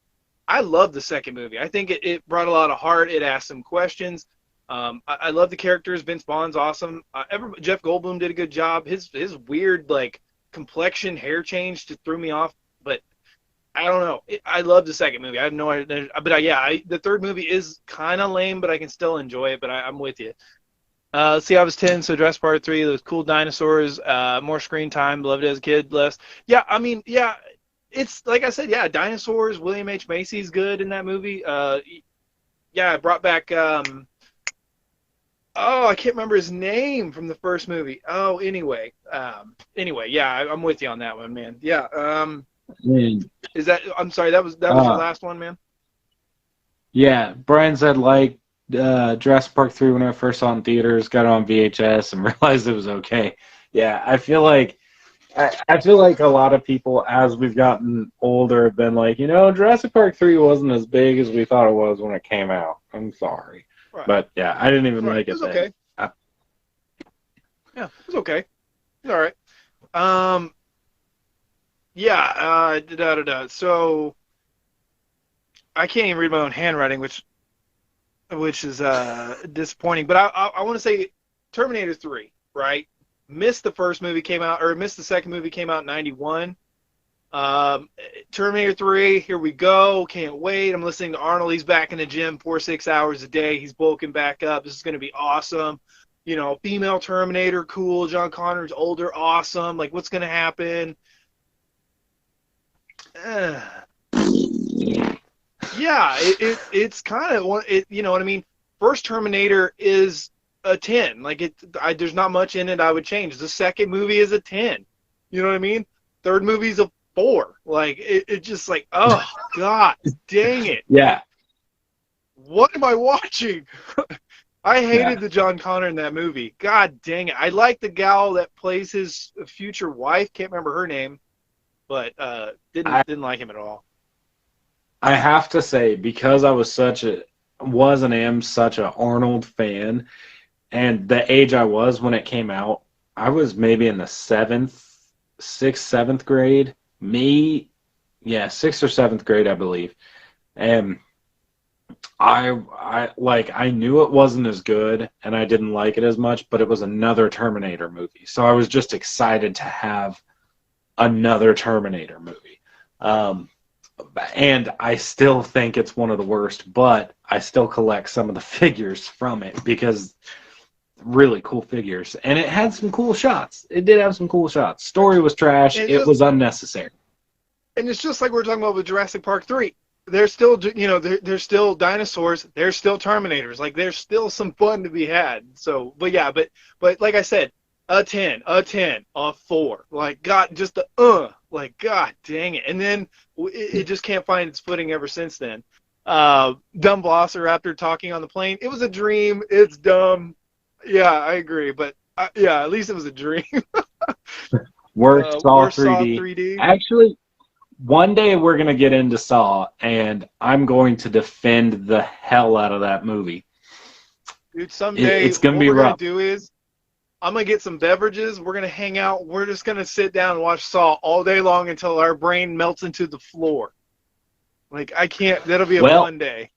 I love the second movie. I think it brought a lot of heart. It asked some questions. I love the characters. Vince Vaughn's awesome. Jeff Goldblum did a good job. His weird like complexion, hair change just threw me off. But I don't know. I love the second movie. I have no idea. But the third movie is kind of lame, but I can still enjoy it. But I'm with you. Let's see, I was 10, so Jurassic Park 3, those cool dinosaurs, more screen time, loved it as a kid, less. Yeah, I mean, yeah, it's like I said, yeah, dinosaurs. William H. Macy's good in that movie. Yeah, it brought back. I can't remember his name from the first movie. Oh, anyway, yeah, I'm with you on that one, man. Yeah. Is that? I'm sorry. That was your last one, man. Yeah, Brian said like Jurassic Park 3 when I first saw it in theaters, got it on VHS, and realized it was okay. Yeah, I feel like a lot of people, as we've gotten older, have been like, Jurassic Park 3 wasn't as big as we thought it was when it came out. I'm sorry. Right. But, yeah, I didn't even like it. It was okay. Yeah, it was okay. It's all right. Yeah, So, I can't even read my own handwriting, which is disappointing. But I want to say Terminator 3, right? Missed the first movie came out, or missed the second movie came out in 91. Terminator 3, here we go. Can't wait. I'm listening to Arnold. He's back in the gym 6 hours a day. He's bulking back up. This is going to be awesome. Female Terminator, cool. John Connor's older, awesome. Like, what's going to happen? Yeah, it's kind of, you know what I mean? First Terminator is a 10. Like, there's not much in it I would change. The second movie is a 10. You know what I mean? Third movie's a 4. Like, it just like, oh, God, dang it. Yeah. What am I watching? I hated the John Connor in that movie. God dang it. I like the gal that plays his future wife. Can't remember her name, but didn't like him at all. I have to say, because I was and am such an Arnold fan, and the age I was when it came out, I was maybe in the 6th, 7th grade, 6th or 7th grade, I believe. And I knew it wasn't as good, and I didn't like it as much, but it was another Terminator movie. So I was just excited to have another Terminator movie. And I still think it's one of the worst, but I still collect some of the figures from it because really cool figures. And it had some cool shots. It did have some cool shots. Story was trash. It was unnecessary. And it's just like we're talking about with Jurassic Park 3. There's still, there's still dinosaurs. There's still Terminators. Like, there's still some fun to be had. So, but like I said, a 10, a 4. Like, God, just like, God dang it. And then it just can't find its footing ever since then. Dumb Velociraptor talking on the plane. It was a dream. It's dumb. Yeah, I agree. But, at least it was a dream. Worst Saw 3D. Actually, one day we're going to get into Saw, and I'm going to defend the hell out of that movie. Dude, someday it's going to be rough. What we're going to do is, I'm going to get some beverages. We're going to hang out. We're just going to sit down and watch Saw all day long until our brain melts into the floor. Like, I can't. That'll be a fun day.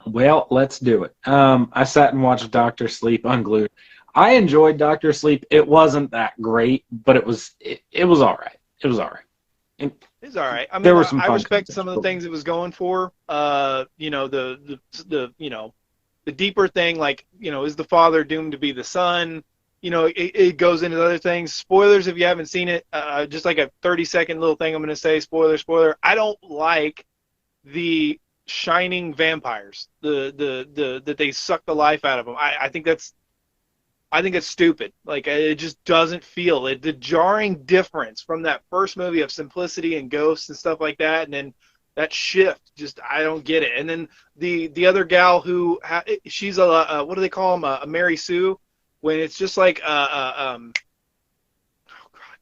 Well, let's do it. I sat and watched Dr. Sleep Unglued. I enjoyed Dr. Sleep. It wasn't that great, but it was all right. It was all right. It's all right. I mean, there were some I respect some of the things it was going for. The deeper thing, like, is the father doomed to be the son? It goes into other things. Spoilers if you haven't seen it. Just like a 30-second little thing I'm going to say. Spoiler. I don't like the shining vampires. That they suck the life out of them. I think that's I think it's stupid. Like it just doesn't feel it. The jarring difference from that first movie of simplicity and ghosts and stuff like that, and then that shift, just I don't get it. And then the other gal who she's a what do they call them, a Mary Sue, when it's just like oh god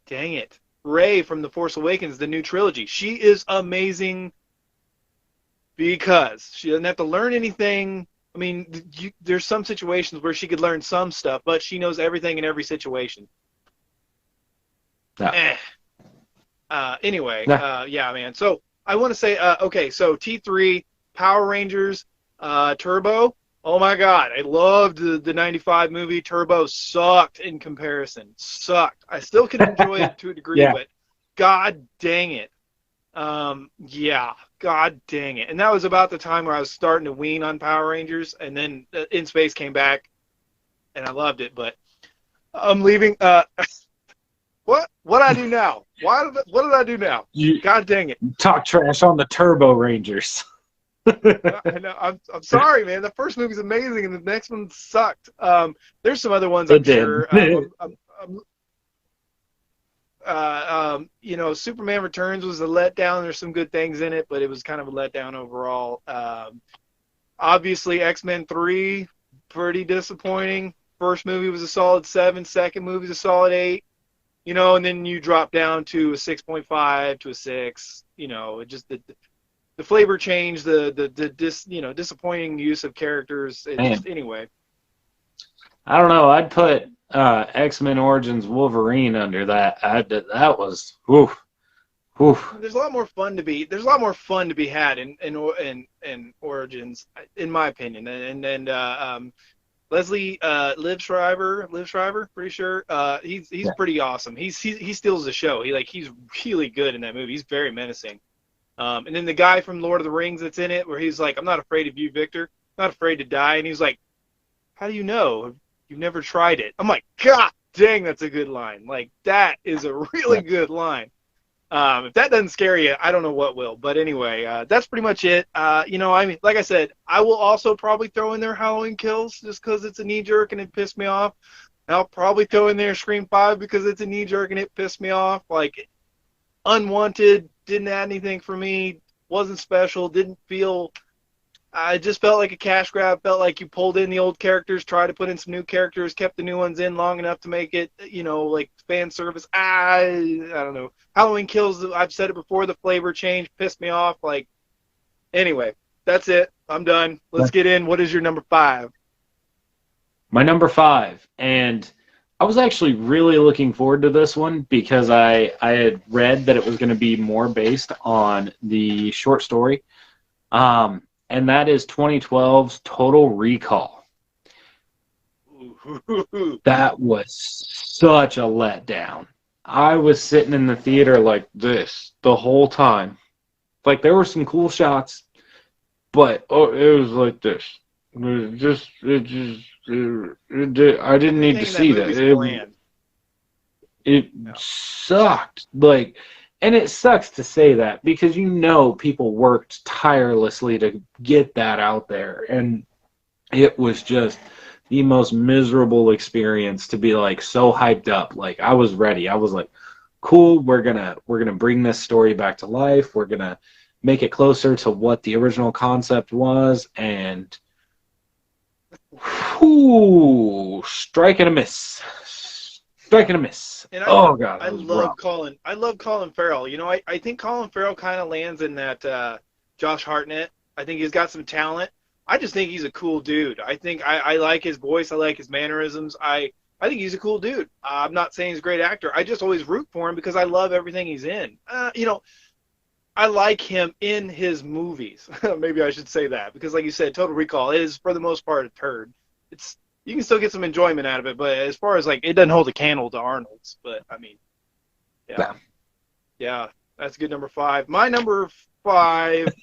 dang it, Rey from The Force Awakens, the new trilogy. She is amazing because she doesn't have to learn anything. I mean, there's some situations where she could learn some stuff, but she knows everything in every situation. Yeah. Anyway, Yeah. yeah, man. So I want to say, okay, so T3, Power Rangers, Turbo. Oh my God, I loved the '95 movie. Turbo sucked in comparison. Sucked. I still can enjoy it to a degree, Yeah. but God dang it. Yeah, God dang it. And that was about the time where I was starting to wean on Power Rangers, and then In Space came back, and I loved it. But I'm leaving. What I do now? What did I do now? You God dang it. talk trash on the Turbo Rangers. I know. I'm sorry, man. The first movie's amazing, and the next one sucked. There's some other ones I'm It did. sure. You know, Superman Returns was a letdown. There's some good things in it, but it was kind of a letdown overall. Obviously, X-Men 3, pretty disappointing. First movie was a solid 7. Second movie was a solid 8. You know, and then you drop down to a 6.5 to a 6. You know, it just the flavor change, disappointing use of characters. It Man, just anyway. I don't know. I'd put X-Men Origins Wolverine under that. That was oof, oof. There's a lot more fun to be. There's a lot more fun to be had in Origins, in my opinion. And Leslie Liv Schreiber, pretty sure. He's Yeah. pretty awesome. He steals the show. He's really good in that movie. He's very menacing. And then the guy from Lord of the Rings that's in it, where he's like, "I'm not afraid of you, Victor. I'm not afraid to die." And he's like, "How do you know? You've never tried it." I'm like, God dang, that's a good line. Like that is a really good line. If that doesn't scare you, I don't know what will. But anyway, that's pretty much it. You know, I mean, like I said, I will also probably throw in there Halloween Kills just because it's a knee jerk and it pissed me off. I'll probably throw in there Scream 5 because it's a knee jerk and it pissed me off. Like, Unwanted didn't add anything for me. Wasn't special. Didn't feel. I just felt like a cash grab. Felt like you pulled in the old characters, tried to put in some new characters, kept the new ones in long enough to make it, you know, like fan service. I don't know. Halloween Kills. I've said it before. The flavor change pissed me off. Like, anyway, that's it. I'm done. Let's get in. What is your number 5? My number 5, and I was actually really looking forward to this one because I had read that it was going to be more based on the short story. And that is 2012's Total Recall. That was such a letdown. I was sitting in the theater like this the whole time. Like, there were some cool shots, but it was like this. I didn't need to see that. It sucked. Like, and it sucks to say that because you know people worked tirelessly to get that out there, and it was just the most miserable experience to be like so hyped up. Like, I was ready. I was like, cool, we're gonna bring this story back to life. We're gonna make it closer to what the original concept was, and whoo, strike and a miss. Strike and a miss. And Oh god, I love Colin Farrell. You know, I think Colin Farrell kind of lands in that Josh Hartnett. I think he's got some talent. I just think he's a cool dude. I think I like his voice. I like his mannerisms. I think he's a cool dude. I'm not saying he's a great actor. I just always root for him because I love everything he's in. You know, I like him in his movies. Maybe I should say that because, like you said, Total Recall is for the most part a turd. You can still get some enjoyment out of it, but as far as like, it doesn't hold a candle to Arnold's. But I mean, yeah, that's good number 5. My number 5.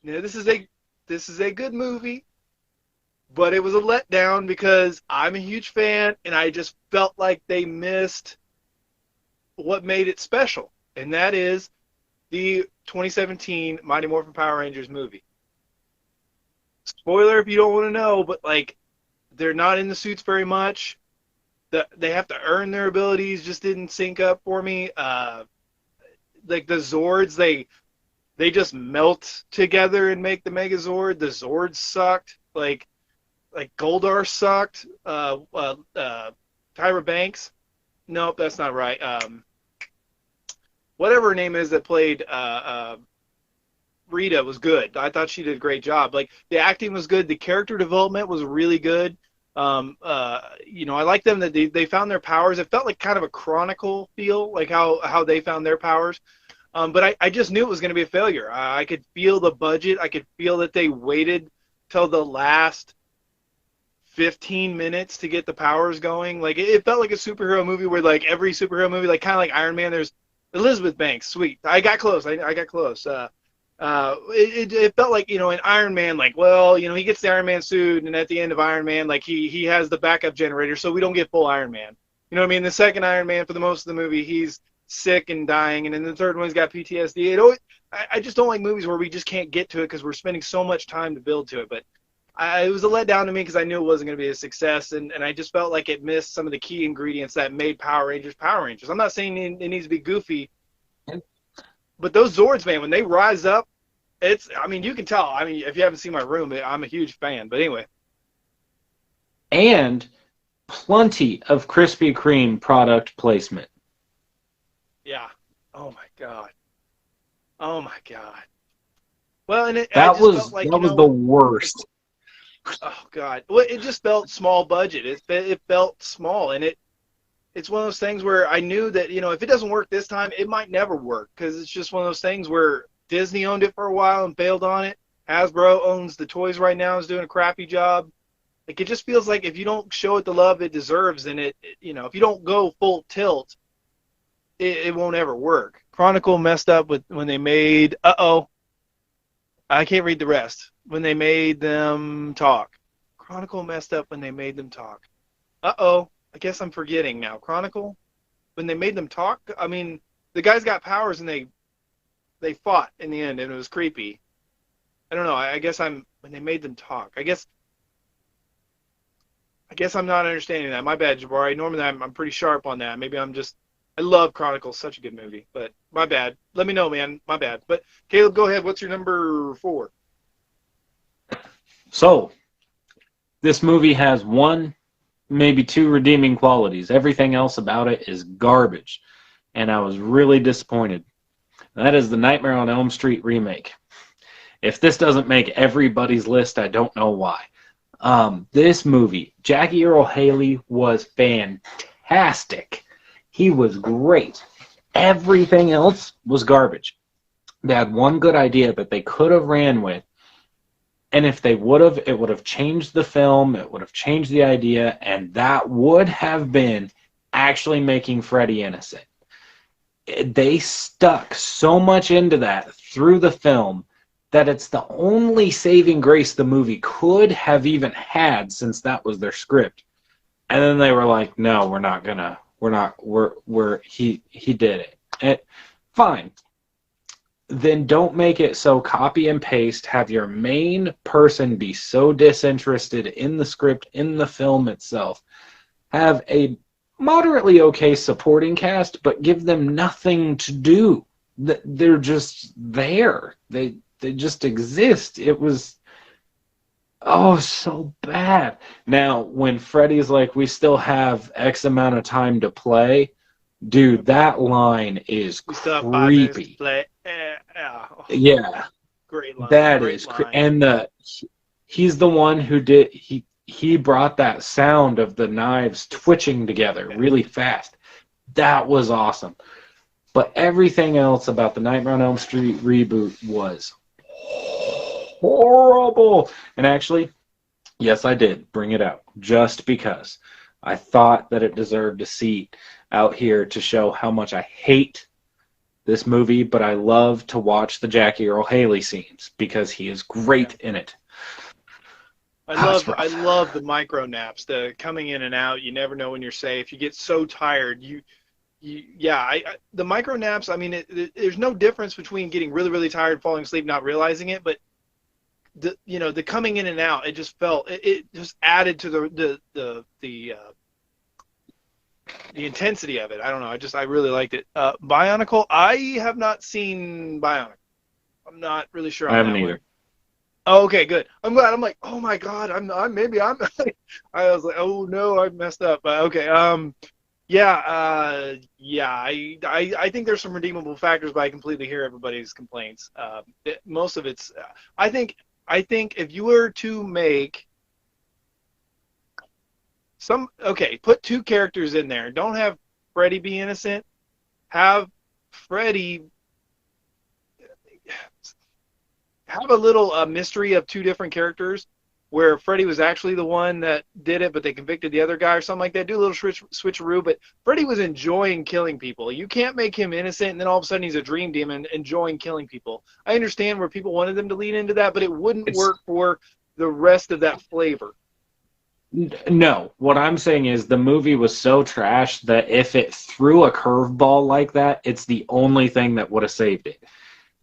You know, this is a good movie, but it was a letdown because I'm a huge fan, and I just felt like they missed what made it special, and that is the 2017 Mighty Morphin Power Rangers movie. Spoiler if you don't want to know, but like, they're not in the suits very much. they have to earn their abilities just didn't sync up for me. Like the Zords, they just melt together and make the Megazord. The Zords sucked. Like Goldar sucked. Tyra Banks. Nope, that's not right. Whatever her name is that played Rita was good. I thought she did a great job. Like the acting was good. The character development was really good. I like them that they found their powers. It felt like kind of a Chronicle feel, like how they found their powers. But I just knew it was going to be a failure. I could feel the budget. I could feel that they waited till the last 15 minutes to get the powers going. Like it felt like a superhero movie where like every superhero movie, like kind of like Iron Man, there's Elizabeth Banks. Sweet. I got close. I got close. It felt like, in Iron Man, like, well, he gets the Iron Man suit, and at the end of Iron Man, like, he has the backup generator, so we don't get full Iron Man. You know what I mean? The second Iron Man, for the most of the movie, he's sick and dying, and then the third one, he's got PTSD. I just don't like movies where we just can't get to it because we're spending so much time to build to it. But it was a letdown to me because I knew it wasn't going to be a success, and I just felt like it missed some of the key ingredients that made Power Rangers Power Rangers. I'm not saying it needs to be goofy, but those Zords, man, when they rise up, you can tell. I mean, if you haven't seen my room, I'm a huge fan. But anyway. And plenty of Krispy Kreme product placement. Yeah. Oh, my God. Oh, my God. Well, and that was the worst. Oh, God. Well, it just felt small budget. It felt small, and it's one of those things where I knew that, if it doesn't work this time, it might never work because it's just one of those things where Disney owned it for a while and failed on it. Hasbro owns the toys right now, is doing a crappy job. Like, it just feels like if you don't show it the love it deserves, and if you don't go full tilt, it won't ever work. Chronicle messed up when they made, I can't read the rest. When they made them talk. Chronicle messed up when they made them talk. I guess I'm forgetting now. Chronicle, when they made them talk, I mean, the guys got powers and they fought in the end, and it was creepy. I don't know. I guess when they made them talk. I guess I'm not understanding that. My bad, Jabari. Normally I'm pretty sharp on that. Maybe I love Chronicles. Such a good movie. But my bad. Let me know, man. My bad. But Caleb, go ahead. What's your number 4? So, this movie has one, maybe 2 redeeming qualities. Everything else about it is garbage. And I was really disappointed. That is the Nightmare on Elm Street remake. If this doesn't make everybody's list, I don't know why. This movie, Jackie Earle Haley was fantastic. He was great. Everything else was garbage. They had one good idea that they could have ran with, and if they would have, it would have changed the film, it would have changed the idea, and that would have been actually making Freddy innocent. They stuck so much into that through the film that it's the only saving grace the movie could have even had, since that was their script. And then they were like, no, he did it. Fine. Then don't make it so copy and paste, have your main person be so disinterested in the script, in the film itself. Have a moderately okay supporting cast, but give them nothing to do. They're just there. They just exist. It was so bad. Now, when Freddy's like, we still have X amount of time to play, dude, that line is creepy. Yeah. Great line. That Great is line. And he's the one who did he brought that sound of the knives twitching together really fast. That was awesome. But everything else about the Nightmare on Elm Street reboot was horrible. And actually, yes, I did bring it out just because I thought that it deserved a seat out here to show how much I hate this movie, but I love to watch the Jackie Earle Haley scenes because he is great in it. I love the micro naps, the coming in and out. You never know when you're safe. You get so tired. The micro naps. I mean, there's no difference between getting really, really tired, falling asleep, not realizing it. But the coming in and out, it just felt it just added to the the intensity of it. I don't know. I really liked it. Bionicle. I have not seen Bionicle. I'm not really sure I on haven't that one. either. Oh, okay, good. I'm glad. I'm like, oh my god. Maybe I'm. I was like, oh no, I messed up. Okay. Yeah. Yeah. I think there's some redeemable factors, but I completely hear everybody's complaints. Most of it's. I think. I think if you were to make put two characters in there. Don't have Freddy be innocent. Have Freddy have a little mystery of two different characters where Freddy was actually the one that did it, but they convicted the other guy or something like that. Do a little switcheroo, but Freddy was enjoying killing people. You can't make him innocent and then all of a sudden he's a dream demon enjoying killing people. I understand where people wanted them to lean into that, but it wouldn't It's work for the rest of that flavor. No, what I'm saying is the movie was so trash that if it threw a curveball like that, it's the only thing that would have saved it.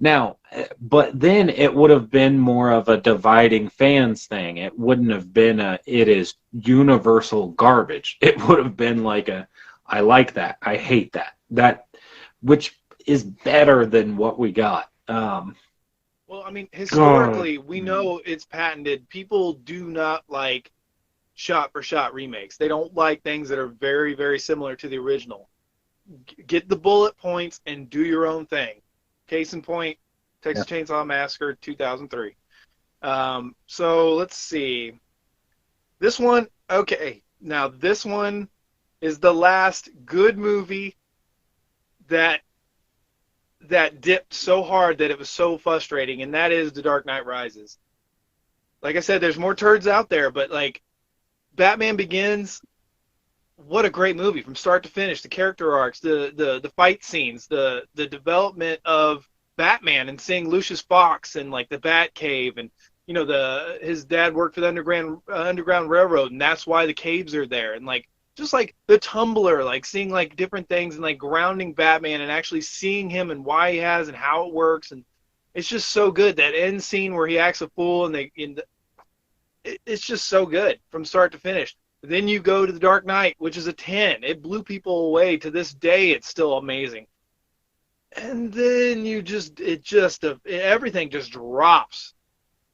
Now, but then it would have been more of a dividing fans thing. It wouldn't have been it is universal garbage. It would have been like I like that, I hate that. Which is better than what we got. Well, I mean, God. historically, we know it's patented. People do not like shot for shot remakes. They don't like things that are very, very similar to the original. Get the bullet points and do your own thing. Case in point, Yeah. Texas Chainsaw Massacre 2003. So let's see. This one, okay. Now, this one is the last good movie that dipped so hard that it was so frustrating, and that is The Dark Knight Rises. Like I said, there's more turds out there, but like Batman Begins, what a great movie from start to finish. The character arcs, the fight scenes, the development of Batman and seeing Lucius Fox and like the Bat Cave, and you know his dad worked for the Underground Railroad, and that's why the caves are there, and like just like the Tumbler, like seeing like different things and like grounding Batman and actually seeing him and why he has and how it works, and it's just so good. That end scene where he acts a fool and it's just so good from start to finish. Then you go to The Dark Knight, which is a 10. It blew people away. To this day, it's still amazing. And then everything just drops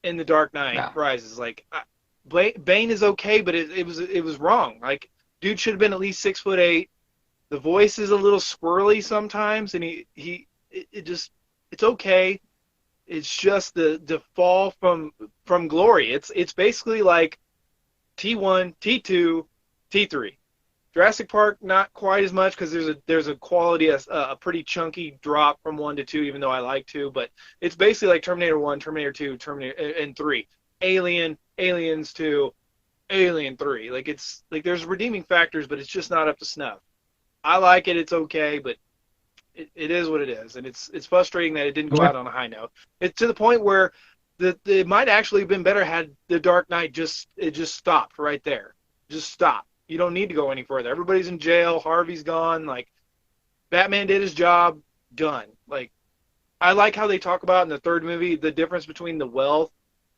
in The Dark Knight Yeah. Rises. Like, Bane is okay, but it was wrong. Like, dude should have been at least 6'8". The voice is a little squirrely sometimes, and it's okay. It's just the fall from glory. It's basically like T1, T2, T3. Jurassic Park not quite as much because there's a quality a pretty chunky drop from 1 to 2, even though I like 2, but it's basically like Terminator 1, Terminator 2, Terminator and 3. Alien, Aliens 2, Alien 3. Like it's like there's redeeming factors, but it's just not up to snuff. I like it, it's okay, but it is what it is, and it's frustrating that it didn't go Yeah. out on a high note. It's to the point where it might actually have been better had The Dark Knight just stopped right there. Just stop. You don't need to go any further. Everybody's in jail. Harvey's gone. Like Batman did his job. Done. Like I like how they talk about in the third movie the difference between the wealth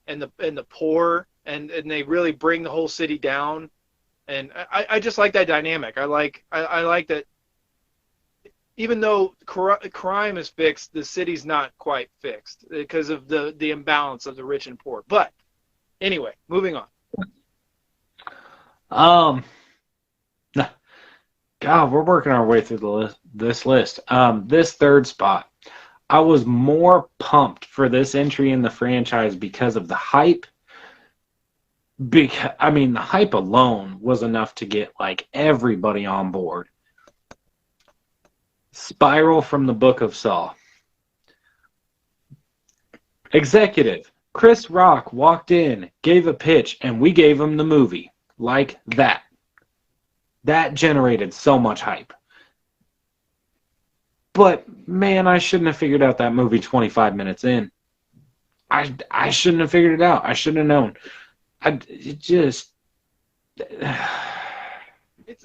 and the poor, and they really bring the whole city down. And I just like that dynamic. I like that even though crime is fixed, the city's not quite fixed because of the imbalance of the rich and poor. But anyway, moving on. Um, God, we're working our way through this list. This third spot, I was more pumped for this entry in the franchise because of the hype. I mean, the hype alone was enough to get like everybody on board. Spiral from the Book of Saw. Executive Chris Rock walked in, gave a pitch, and we gave him the movie. Like that. That generated so much hype. But, man, I shouldn't have figured out that movie 25 minutes in. I shouldn't have figured it out. I shouldn't have known. It just...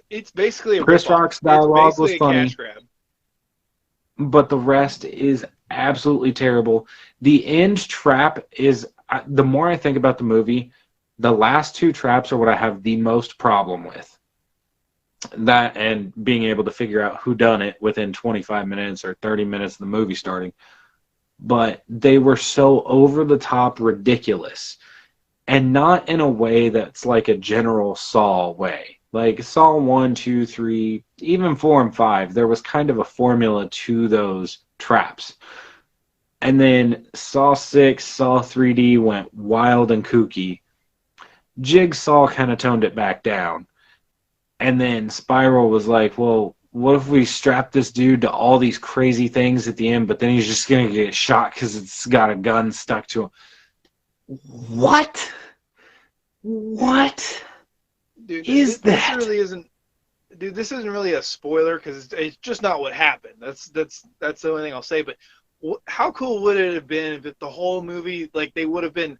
It's basically a Chris rip-off. Rock's dialogue It's was basically a funny, cash grab. but the rest is absolutely terrible. The end trap is... The more I think about the movie, the last two traps are what I have the most problem with. that and being able to figure out who done it within 25 minutes or 30 minutes of the movie starting. But they were so over the top ridiculous, and not in a way that's like a general Saw way. Like Saw 1, 2, 3, even 4 and 5, there was kind of a formula to those traps. And then Saw 6, Saw 3D went wild and kooky. Jigsaw kind of toned it back down. And then Spiral was like, well, what if we strap this dude to all these crazy things at the end, but then he's just going to get shot because it's got a gun stuck to him? What? What Dude, is that? This really isn't. Dude, this isn't really a spoiler because it's just not what happened. That's the only thing I'll say. But how cool would it have been if the whole movie, like, they would have been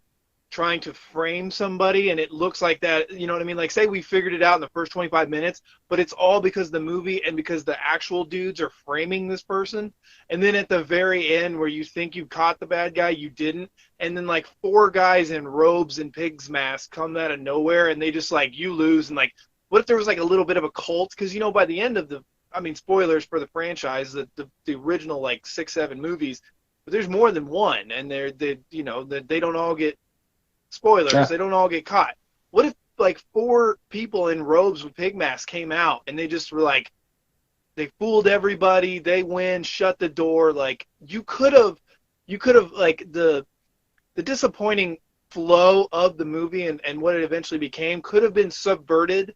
trying to frame somebody and it looks like that, you know what I mean? Like, say we figured it out in the first 25 minutes, but it's all because of the movie and because the actual dudes are framing this person. And then at the very end where you think you caught the bad guy, you didn't. And then like 4 guys in robes and pig's masks come out of nowhere and they just like, you lose. And like, what if there was like a little bit of a cult? Because, you know, by the end of the, I mean, spoilers for the franchise, the original like 6, 7 movies, but there's more than one, and you know, they don't all get spoilers. Yeah. They don't all get caught. What if like 4 people in robes with pig masks came out and they just were like, they fooled everybody, they win, shut the door. Like you could have like the disappointing flow of the movie and what it eventually became could have been subverted.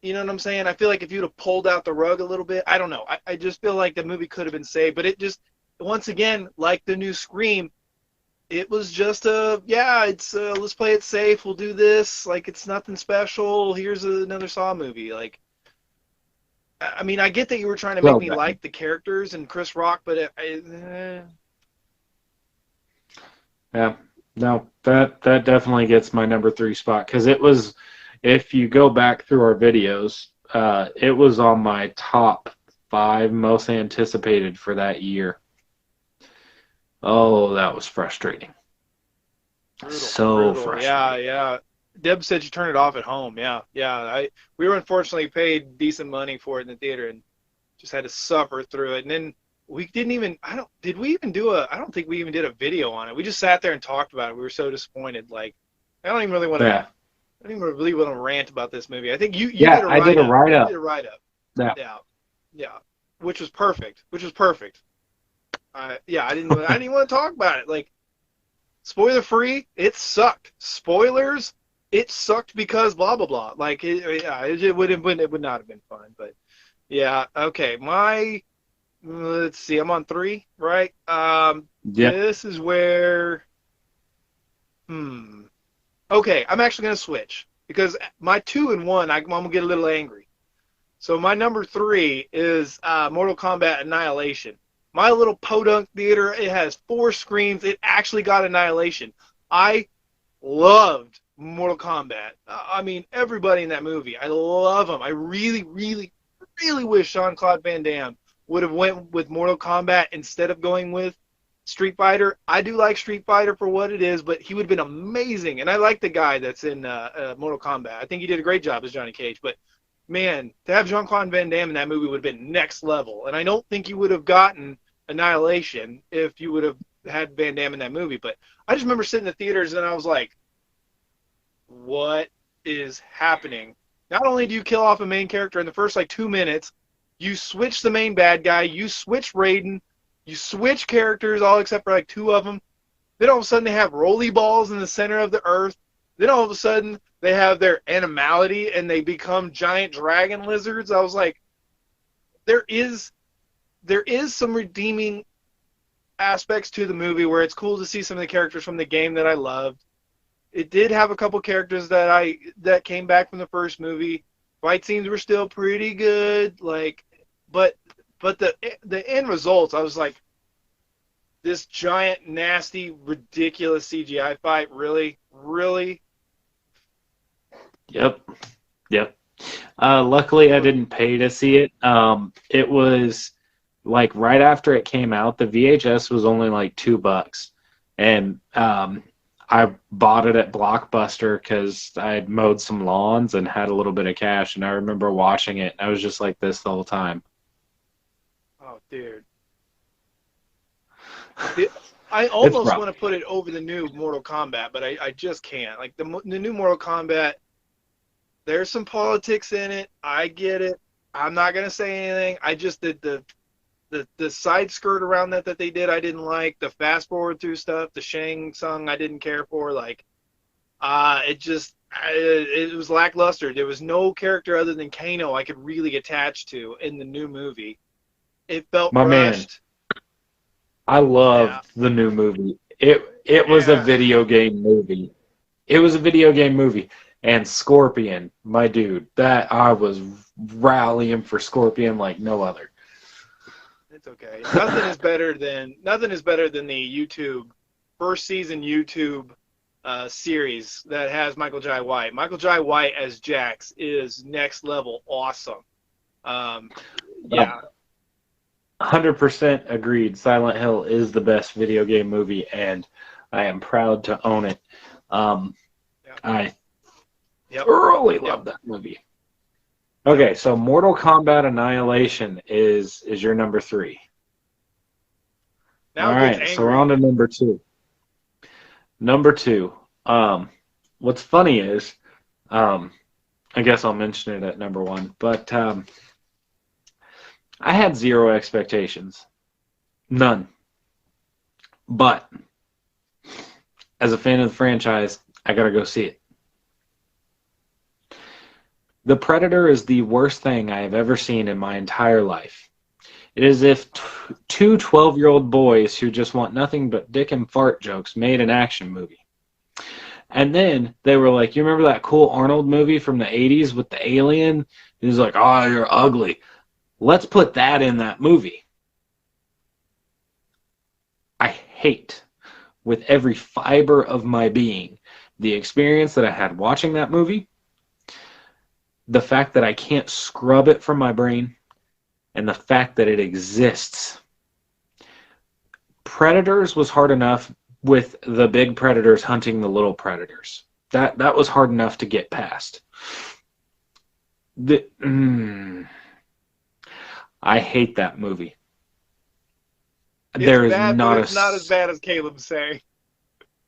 You know what I'm saying? I feel like if you'd have pulled out the rug a little bit, I don't know. I just feel like the movie could have been saved, but it just, once again, like the new Scream, it was just let's play it safe. We'll do this. Like, it's nothing special. Here's another Saw movie. Like, I mean, I get that you were trying to make me like the characters and Chris Rock, but yeah, no, that definitely gets my number 3 spot, because it was, if you go back through our videos, it was on my top 5 most anticipated for that year. Oh, that was frustrating. Brutal. Frustrating. Yeah. Deb said she turned it off at home. Yeah. We were unfortunately paid decent money for it in the theater and just had to suffer through it. And then we didn't even, I don't think we even did a video on it. We just sat there and talked about it. We were so disappointed. Like, I don't even really want to. Yeah. I don't even really want to rant about this movie. I think you did a write-up. I did a write-up. Yeah. Which was perfect. I didn't want to talk about it. Like, spoiler free, it sucked. Spoilers, it sucked because blah blah blah. Like, it would not have been fun. But yeah, okay. Let's see. I'm on 3, right? This is where. Okay, I'm actually going to switch because my 2 and 1, I'm going to get a little angry. So my number 3 is Mortal Kombat Annihilation. My little podunk theater, it has 4 screens. It actually got Annihilation. I loved Mortal Kombat. I mean, everybody in that movie. I love them. I really, really, really wish Jean-Claude Van Damme would have went with Mortal Kombat instead of going with Street Fighter. I do like Street Fighter for what it is, but he would have been amazing. And I like the guy that's in Mortal Kombat. I think he did a great job as Johnny Cage. But, man, to have Jean-Claude Van Damme in that movie would have been next level. And I don't think you would have gotten Annihilation if you would have had Van Damme in that movie. But I just remember sitting in the theaters and I was like, what is happening? Not only do you kill off a main character in the first, 2 minutes, you switch the main bad guy, you switch Raiden, you switch characters, all except for 2 of them. Then all of a sudden they have rolly balls in the center of the earth. Then all of a sudden they have their animality and they become giant dragon lizards. I was like, there is some redeeming aspects to the movie where it's cool to see some of the characters from the game that I loved. It did have a couple characters that came back from the first movie. Fight scenes were still pretty good, but the end results, I was like, this giant, nasty, ridiculous CGI fight, really? Yep. Luckily, I didn't pay to see it. It was right after it came out. The VHS was only $2, and I bought it at Blockbuster because I had mowed some lawns and had a little bit of cash, and I remember watching it, and I was just like this the whole time. Oh, dude. I It's almost rough. want to put it over the new Mortal Kombat, but I just can't. Like the new Mortal Kombat, there's some politics in it. I get it. I'm not gonna say anything. I just did the side skirt around that they did. I didn't like the fast forward through stuff. The Shang Tsung I didn't care for. Like it was lackluster. There was no character other than Kano I could really attach to in the new movie. It felt My man, rushed. I Yeah, loved the new movie. It was a yeah. video game movie. It was a video game movie. And Scorpion, my dude, that I was rallying for Scorpion like no other. It's okay. Nothing is better than the YouTube first season YouTube series that has Michael Jai White. Michael Jai White as Jax is next level awesome. Yeah, 100% agreed. Silent Hill is the best video game movie, and I am proud to own it. yep, I yep, thoroughly yep. love that movie. Yep. Okay, so Mortal Kombat Annihilation is your number 3. All Now it gets right, so we're on angry. to number 2. Number 2. What's funny is, I guess I'll mention it at number 1, but I had zero expectations, none. But as a fan of the franchise, I gotta go see it. The Predator is the worst thing I have ever seen in my entire life. It is as if two 12-year-old boys who just want nothing but dick and fart jokes made an action movie. And then they were like, you remember that cool Arnold movie from the 80s with the alien? He was like, oh, you're ugly. Let's put that in that movie. I hate, with every fiber of my being, the experience that I had watching that movie, the fact that I can't scrub it from my brain, and the fact that it exists. Predators was hard enough with the big predators hunting the little predators. That was hard enough to get past. I hate that movie. It's There is bad, but not it's not as a bad as Caleb's saying.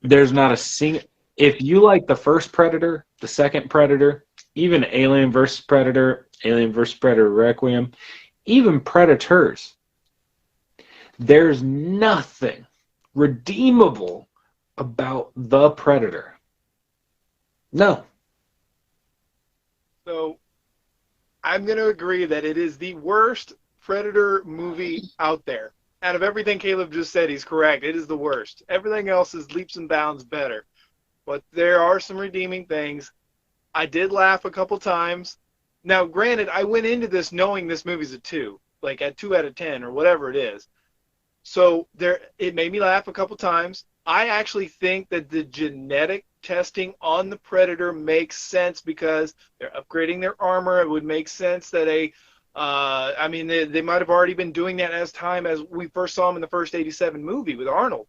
there's not a single. If you like the first Predator, the second Predator, even Alien vs. Predator, Alien vs. Predator Requiem, even Predators, there's nothing redeemable about the Predator. No. So I'm going to agree that it is the worst Predator movie out there. Out of everything Caleb just said, he's correct. It is the worst. Everything else is leaps and bounds better. But there are some redeeming things. I did laugh a couple times. Now, granted, I went into this knowing this movie's a 2, like at 2 out of 10 or whatever it is. So it made me laugh a couple times. I actually think that the genetic testing on the Predator makes sense because they're upgrading their armor. It would make sense that I mean, they might have already been doing that as we first saw him in the first 87 movie with Arnold.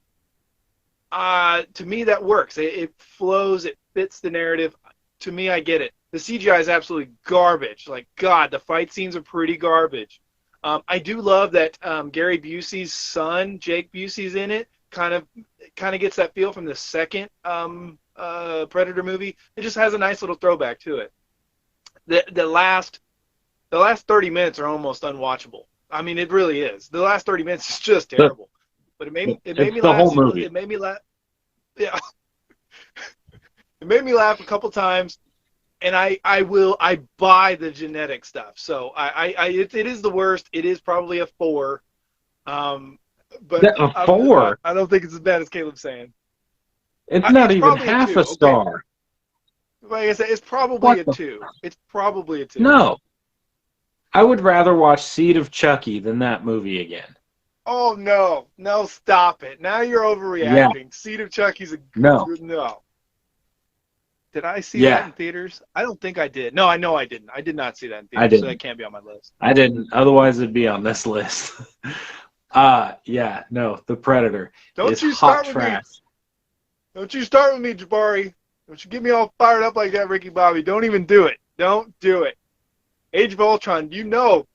To me, that works. It flows. It fits the narrative. To me, I get it. The CGI is absolutely garbage. Like, God, the fight scenes are pretty garbage. I do love that Gary Busey's son, Jake Busey's in it. Kind of gets that feel from the second Predator movie. It just has a nice little throwback to it. The last 30 minutes are almost unwatchable. I mean, it really is. The last 30 minutes is just terrible. But it made It's me the laugh. whole movie. It made me laugh. Yeah, it made me laugh a couple times. And I buy the genetic stuff. So it is the worst. It is probably a 4. But A 4? I don't think it's as bad as Caleb's saying. It's not It's even probably a half 2. a Okay. star. Like I said, it's probably What a the? 2. It's probably a 2. No. I would rather watch Seed of Chucky than that movie again. Oh no, stop it! Now you're Yeah. overreacting. Seed of Chucky's a No. no. Did I see that Yeah. in theaters? I don't think I did. No, I know I didn't. I did not see that in I theaters, so that didn't. can't be on my list. I didn't. Otherwise, it'd be on this list. Yeah. No. The Predator Don't is you hot start with me. trash. Don't you start with me, Jabari. Don't you get me all fired up like that, Ricky Bobby. Don't even do it. Don't do it. Age of Ultron, you know.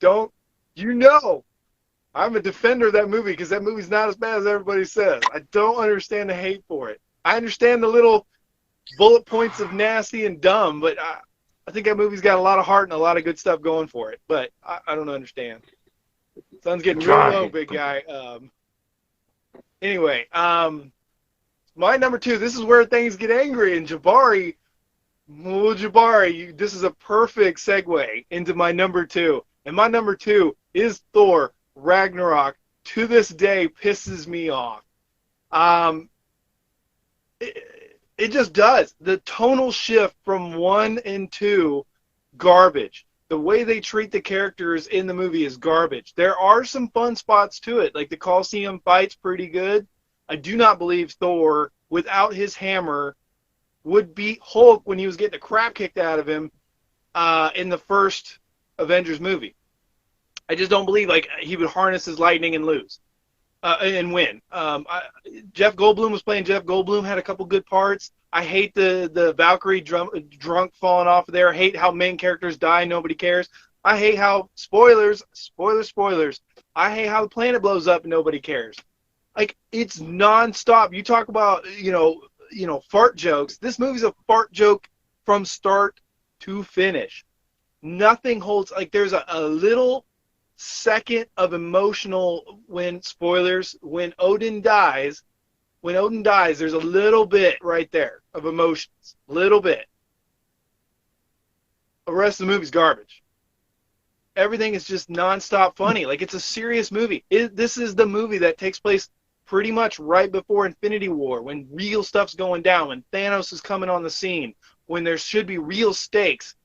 I'm a defender of that movie because that movie's not as bad as everybody says. I don't understand the hate for it. I understand the little bullet points of nasty and dumb, but I think that movie's got a lot of heart and a lot of good stuff going for it. But I don't understand. Sun's getting real low, big guy. Anyway, my number 2. This is where things get angry, and Jabari. Oh, Jabari, this is a perfect segue into my number 2. And my number 2 is Thor Ragnarok. To this day, pisses me off. It just does. The tonal shift from 1 and 2, garbage. The way they treat the characters in the movie is garbage. There are some fun spots to it, like the Coliseum fight's pretty good. I do not believe Thor, without his hammer, would beat Hulk when he was getting the crap kicked out of him in the first Avengers movie. I just don't believe like he would harness his lightning and lose and win. Jeff Goldblum was playing Jeff Goldblum, had a couple good parts. I hate the Valkyrie drunk falling off of there. I hate how main characters die, nobody cares. I hate how, spoilers, I hate how the planet blows up and nobody cares. Like, it's nonstop. You talk about, fart jokes. This movie's a fart joke from start to finish. Nothing holds, like, there's a little second of emotional when Odin dies, there's a little bit right there of emotions. Little bit. The rest of the movie's garbage. Everything is just nonstop funny. Like, it's a serious movie. This is the movie that takes place pretty much right before Infinity War, when real stuff's going down, when Thanos is coming on the scene, when there should be real stakes.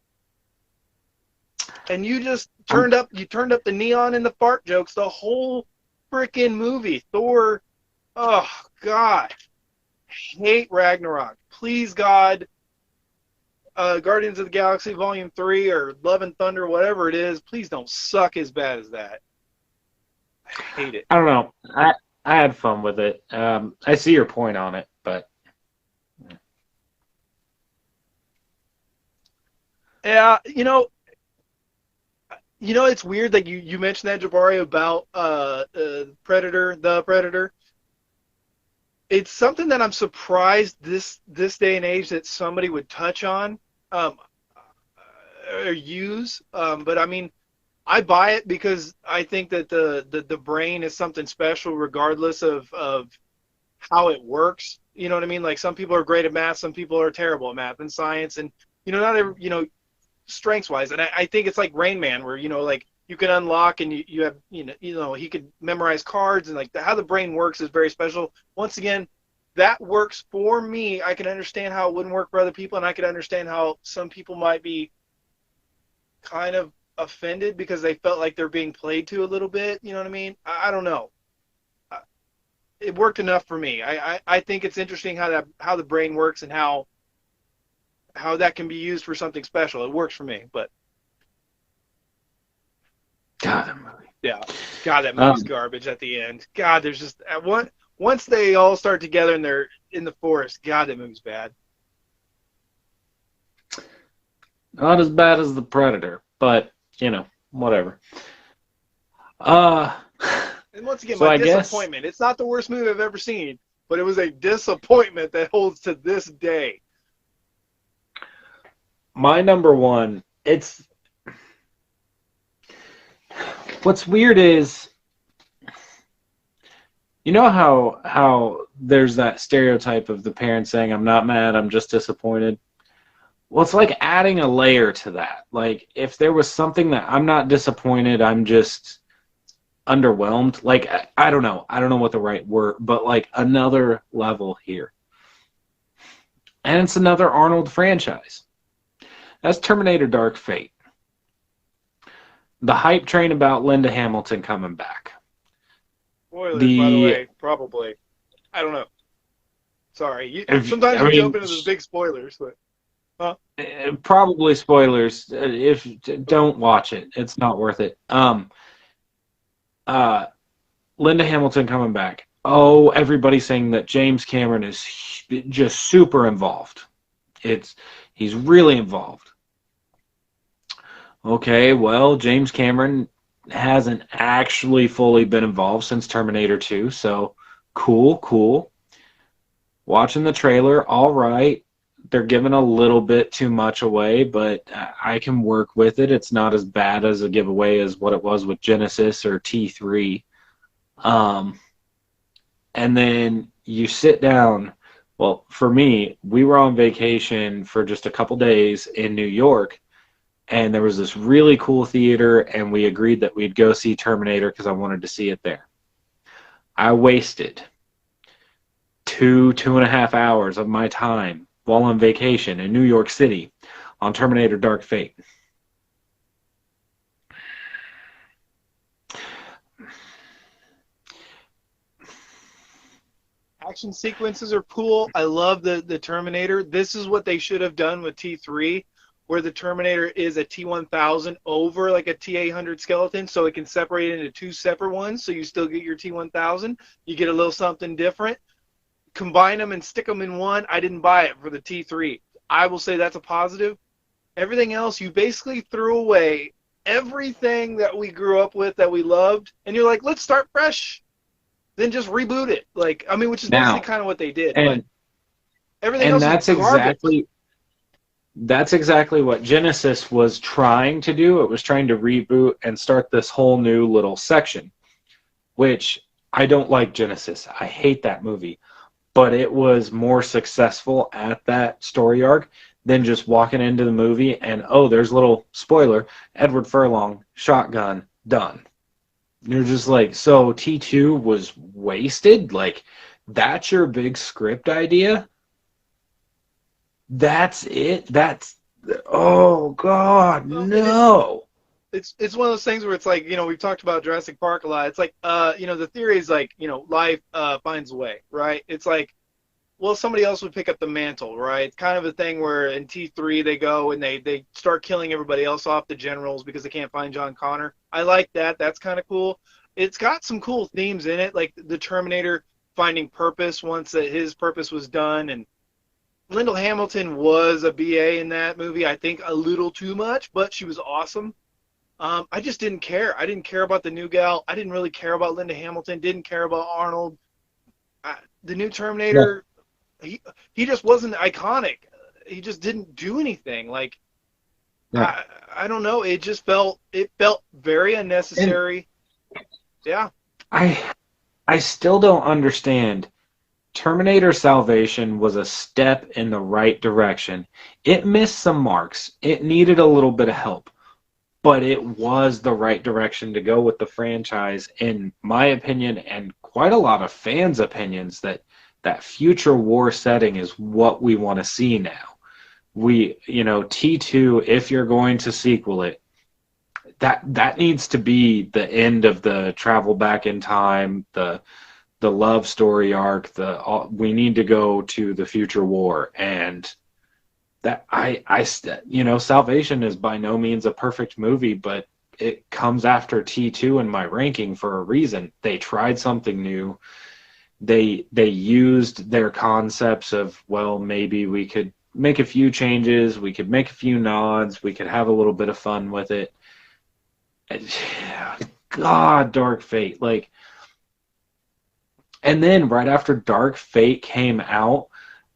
And you just turned up the neon and the fart jokes the whole freaking movie. Thor, oh God, hate Ragnarok. Please God, Guardians of the Galaxy Volume 3 or Love and Thunder, whatever it is, please don't suck as bad as that. I hate it. I don't know. I had fun with it. I see your point on it, but yeah, it's weird that you mentioned that, Jabari, about the Predator. It's something that I'm surprised this day and age that somebody would touch on or use. But I mean, I buy it because I think that the brain is something special regardless of how it works. You know what I mean? Like, some people are great at math, some people are terrible at math and science, and not every, strengths wise. And I think it's like Rain Man, where like you can unlock and you have he could memorize cards, and like how the brain works is very special. Once again, that works for me. I can understand how it wouldn't work for other people, and I can understand how some people might be kind of offended because they felt like they're being played to a little bit. You know what I mean? I don't know. It worked enough for me. I think it's interesting how the brain works and how that can be used for something special. It works for me, but God, that movie. Yeah, God, that movie's garbage at the end. God, there's just once they all start together and they're in the forest. God, that movie's bad. Not as bad as The Predator, but whatever. And once again, so my I disappointment. It's not the worst movie I've ever seen, but it was a disappointment that holds to this day. My number 1, what's weird is, how there's that stereotype of the parent saying, I'm not mad, I'm just disappointed. Well, it's like adding a layer to that. Like, if there was something that I'm not disappointed, I'm just underwhelmed. Like, I don't know what the right word, but like another level here. And it's another Arnold franchise. That's Terminator Dark Fate. The hype train about Linda Hamilton coming back. Spoilers, by the way, probably. I don't know. Sorry. Sometimes you jump into the big spoilers, but... Huh? Probably spoilers. If don't watch it, it's not worth it. Linda Hamilton coming back. Oh, everybody's saying that James Cameron is just super involved. It's he's really involved. Okay, well, James Cameron hasn't actually fully been involved since Terminator 2, so cool, cool. Watching the trailer, all right. They're giving a little bit too much away, but I can work with it. It's not as bad as a giveaway as what it was with Genesis or T3. Um, and then you sit down. Well, for me, we were on vacation for just a couple days in New York, and there was this really cool theater, and we agreed that we'd go see Terminator because I wanted to see it there. I wasted 2.5 hours of my time while on vacation in New York City on Terminator Dark Fate. Action sequences are cool. I love the Terminator. This is what they should have done with T3, where the Terminator is a T1000 over like a T800 skeleton, so it can separate into two separate ones. So you still get your T1000. You get a little something different. Combine them and stick them in one. I didn't buy it for the T3. I will say that's a positive. Everything else, you basically threw away everything that we grew up with that we loved, and you're like, let's start fresh. Then just reboot it. Like, I mean, which is basically Now, kind of what they did. But and everything and else is garbage. that's exactly what Genesis was trying to do. It was trying to reboot and start this whole new little section, which I don't like Genesis. I hate that movie. But it was more successful at that story arc than just walking into the movie and, oh, there's a little spoiler, Edward Furlong, shotgun, done. You're just like, so T2 was wasted? Like, that's your big script idea? That's it? Oh, God, Well, no. it's one of those things where it's like, we've talked about Jurassic Park a lot. It's like, the theory is like, life finds a way, right? It's like, well, somebody else would pick up the mantle, right? It's kind of a thing where in T3 they go and they start killing everybody else off, the generals, because they can't find John Connor. I like that. That's kind of cool. It's got some cool themes in it, like the Terminator finding purpose once that his purpose was done. And Lyndall Hamilton was a BA in that movie. I think a little too much, but she was awesome. I just didn't care. I didn't care about the new gal. I didn't really care about Linda Hamilton. Didn't care about Arnold. The new Yeah, Terminator, he just wasn't iconic. He just didn't do anything. Like yeah. I don't know. It felt very And unnecessary. Yeah. I I still don't understand. Terminator Salvation was a step in the right direction. It missed some marks. It needed a little bit of help, but it was the right direction to go with the franchise, in my opinion, and quite a lot of fans' opinions, that future war setting is what we want to see now. T2, if you're going to sequel it, that needs to be the end of the travel back in time, the love story arc. We need to go to the future war, and that Salvation is by no means a perfect movie, but it comes after T2 in my ranking for a reason. They tried something new. They used their concepts of, well, maybe we could make a few changes, we could make a few nods, we could have a little bit of fun with it. God, Dark Fate, like, and then right after Dark Fate came out,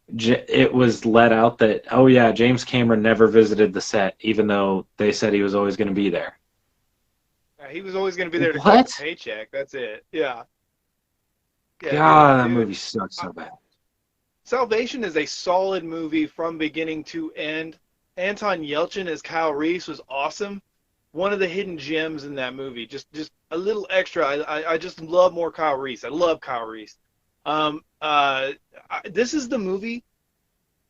it was let out that, oh yeah, James Cameron never visited the set, even though they said he was always going to be there. He was always going to be there to collect the What? paycheck. That's it. Yeah. Yeah, God, that dude. movie sucks so bad. Salvation is a solid movie from beginning to end. Anton Yelchin as Kyle Reese was awesome. One of the hidden gems in that movie. Just a little extra. I just love more Kyle Reese. I love Kyle Reese. This is the movie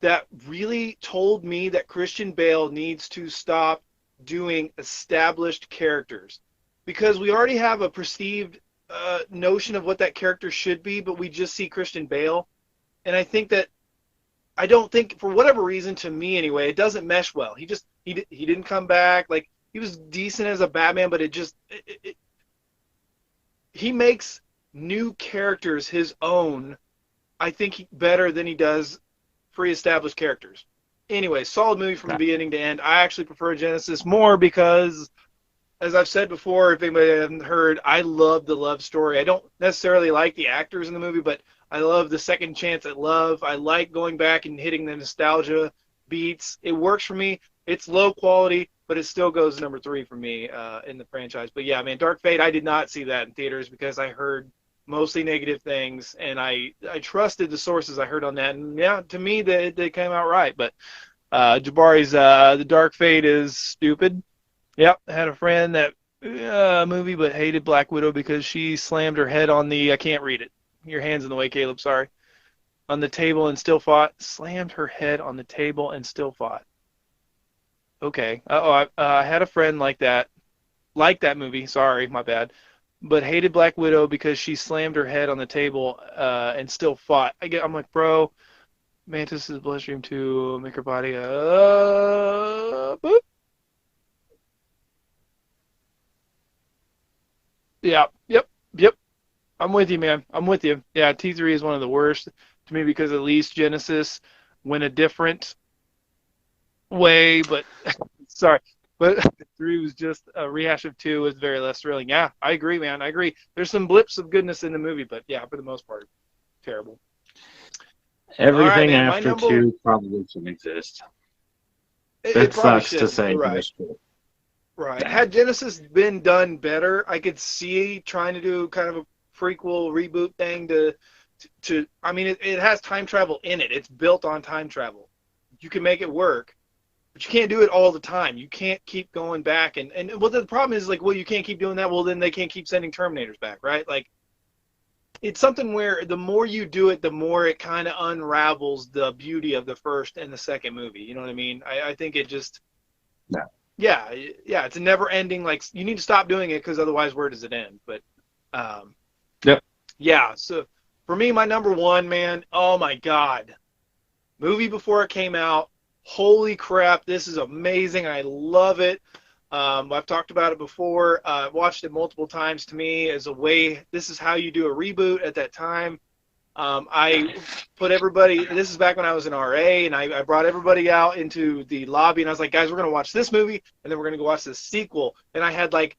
that really told me that Christian Bale needs to stop doing established characters, because we already have a perceived notion of what that character should be, but we just see Christian Bale. And I don't think, for whatever reason, to me anyway, it doesn't mesh well. He didn't come back. Like, he was decent as a Batman, but he makes new characters his own, I think better than he does pre-established characters. Anyway, solid movie from beginning to end. I actually prefer Genesis more because, as I've said before, if anybody hasn't heard, I love the love story. I don't necessarily like the actors in the movie, but I love the second chance at love. I like going back and hitting the nostalgia beats. It works for me. It's low quality, but it still goes number 3 for me in the franchise. But yeah, man, Dark Fate, I did not see that in theaters because I heard mostly negative things, and I trusted the sources I heard on that. And yeah, to me, they came out right. But Jabari's The Dark Fate is stupid. Yep, I had a friend that movie, but hated Black Widow because she slammed her head on the. I can't read it. Your hand's in the way, Caleb. Sorry. On the table and still fought. Slammed her head on the table and still fought. Okay. I had a friend like that. Like that movie. Sorry, my bad. But hated Black Widow because she slammed her head on the table and still fought. I'm like, bro, Mantis is bloodstream to make her body. Boop. Yeah. Yep. I'm with you, man. I'm with you. Yeah, T3 is one of the worst to me because at least Genesis went a different way, but sorry. But 3 was just a rehash of 2 was very less thrilling. Yeah, I agree, man. I agree. There's some blips of goodness in the movie, but yeah, for the most part, terrible. All right, Everything man. My after number, 2 probably shouldn't exist. it It probably sucks to shouldn't. say, You're but right. it's true. Right. Yeah. Had Genesis been done better, I could see trying to do kind of a prequel reboot thing to I mean it has time travel in it. It's built on time travel. You can make it work, but you can't do it all the time. You can't keep going back and well the problem is like, well, you can't keep doing that. Well, then they can't keep sending Terminators back, right? Like it's something where the more you do it, the more it kind of unravels the beauty of the first and the second movie. You know what I mean? I think it just Yeah. yeah, it's a never ending, like, you need to stop doing it because otherwise where does it end? But um, Yep. yeah, so for me, my number one, man, oh my God. Movie before it came out, holy crap, this is amazing. I love it. I've talked about it before. Watched it multiple times. To me, as a way, this is how you do a reboot at that time. I put everybody, this is back when I was an RA, and I brought everybody out into the lobby, and I was like, guys, we're going to watch this movie, and then we're going to go watch this sequel. And I had like,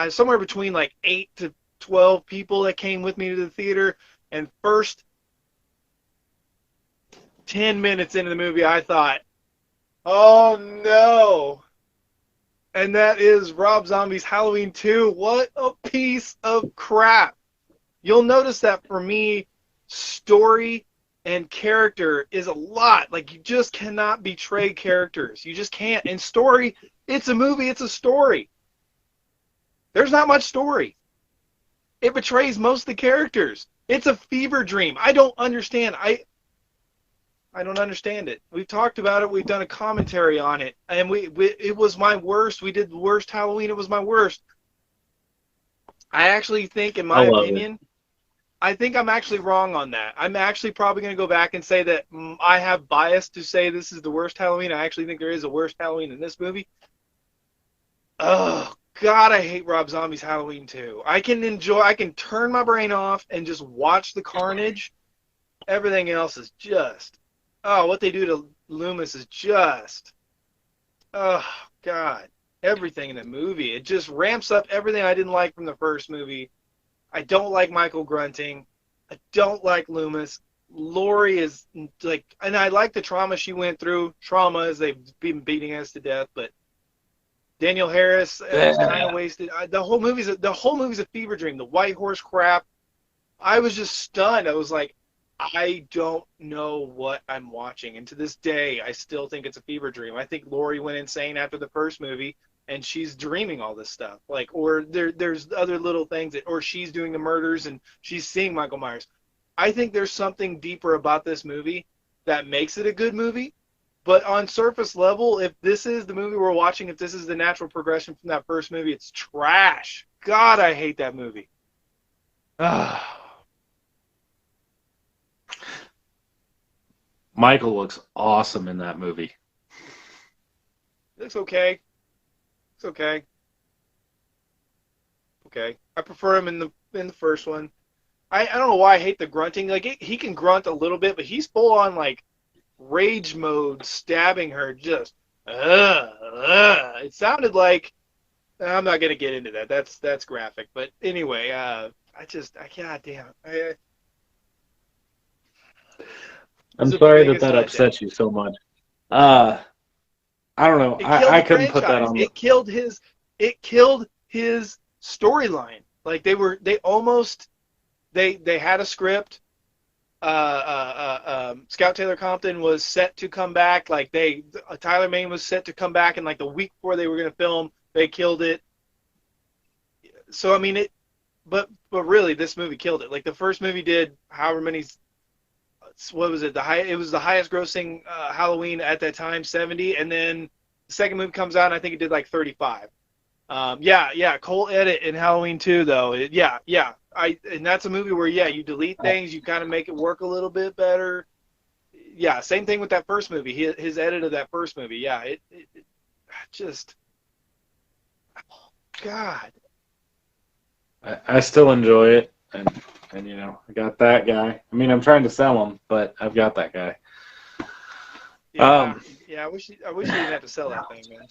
somewhere between like 8 to 12 people that came with me to the theater, and first 10 minutes into the movie, I thought, oh no. And that is Rob Zombie's Halloween 2. What a piece of crap. You'll notice that for me, story and character is a lot. Like, you just cannot betray characters. You just can't. And story, it's a movie, it's a story. There's not much story. It betrays most of the characters. It's a fever dream. I don't understand. I don't understand it. We've talked about it. We've done a commentary on it. And we it was my worst. We did the worst Halloween. It was my worst. I actually think, in I my love it. opinion, I think I'm actually wrong on that. I'm actually probably going to go back and say that I have bias to say this is the worst Halloween. I actually think there is a worse Halloween in this movie. Oh, God, I hate Rob Zombie's Halloween 2. I can turn my brain off and just watch the carnage. Everything else is just, oh, what they do to Loomis is just, oh, God. Everything in the movie. It just ramps up everything I didn't like from the first movie. I don't like Michael grunting. I don't like Loomis. Lori is like, and I like the trauma she went through. Trauma, as they've been beating us to death, but Daniel Harris was kind of wasted. The whole movie's a fever dream. The White Horse crap. I was just stunned. I was like, I don't know what I'm watching, and to this day, I still think it's a fever dream. I think Lori went insane after the first movie, and she's dreaming all this stuff. Like, or there's other little things or she's doing the murders and she's seeing Michael Myers. I think there's something deeper about this movie that makes it a good movie. But on surface level, if this is the movie we're watching, if this is the natural progression from that first movie, it's trash. God, I hate that movie. Michael looks awesome in that movie. It's okay. It's okay. Okay. I prefer him in the first one. I don't know why I hate the grunting. Like he can grunt a little bit, but he's full on like rage mode, stabbing her. Just It sounded like I'm not gonna get into that. That's graphic. But anyway, God damn, it was I'm the sorry that biggest that letdown. upsets you so much. Uh, I don't know. It killed I the couldn't put that franchise. on the. It killed his storyline. Like they almost they had a script. Scout Taylor Compton was set to come back. Like Tyler Mane was set to come back, and like the week before they were going to film, they killed it. So I mean but really, this movie killed it. Like the first movie did however many. What was it? It was the highest grossing Halloween at that time, 70, and then the second movie comes out, and I think it did like 35. Yeah, Cole edit in Halloween 2 though. And that's a movie where you delete things, you kind of make it work a little bit better. Yeah, same thing with that first movie. His edit of that first movie. Yeah, it just God. I still enjoy it, and you know, I got that guy. I mean, I'm trying to sell him, but I've got that guy. Yeah, I wish you didn't have to sell that thing, man.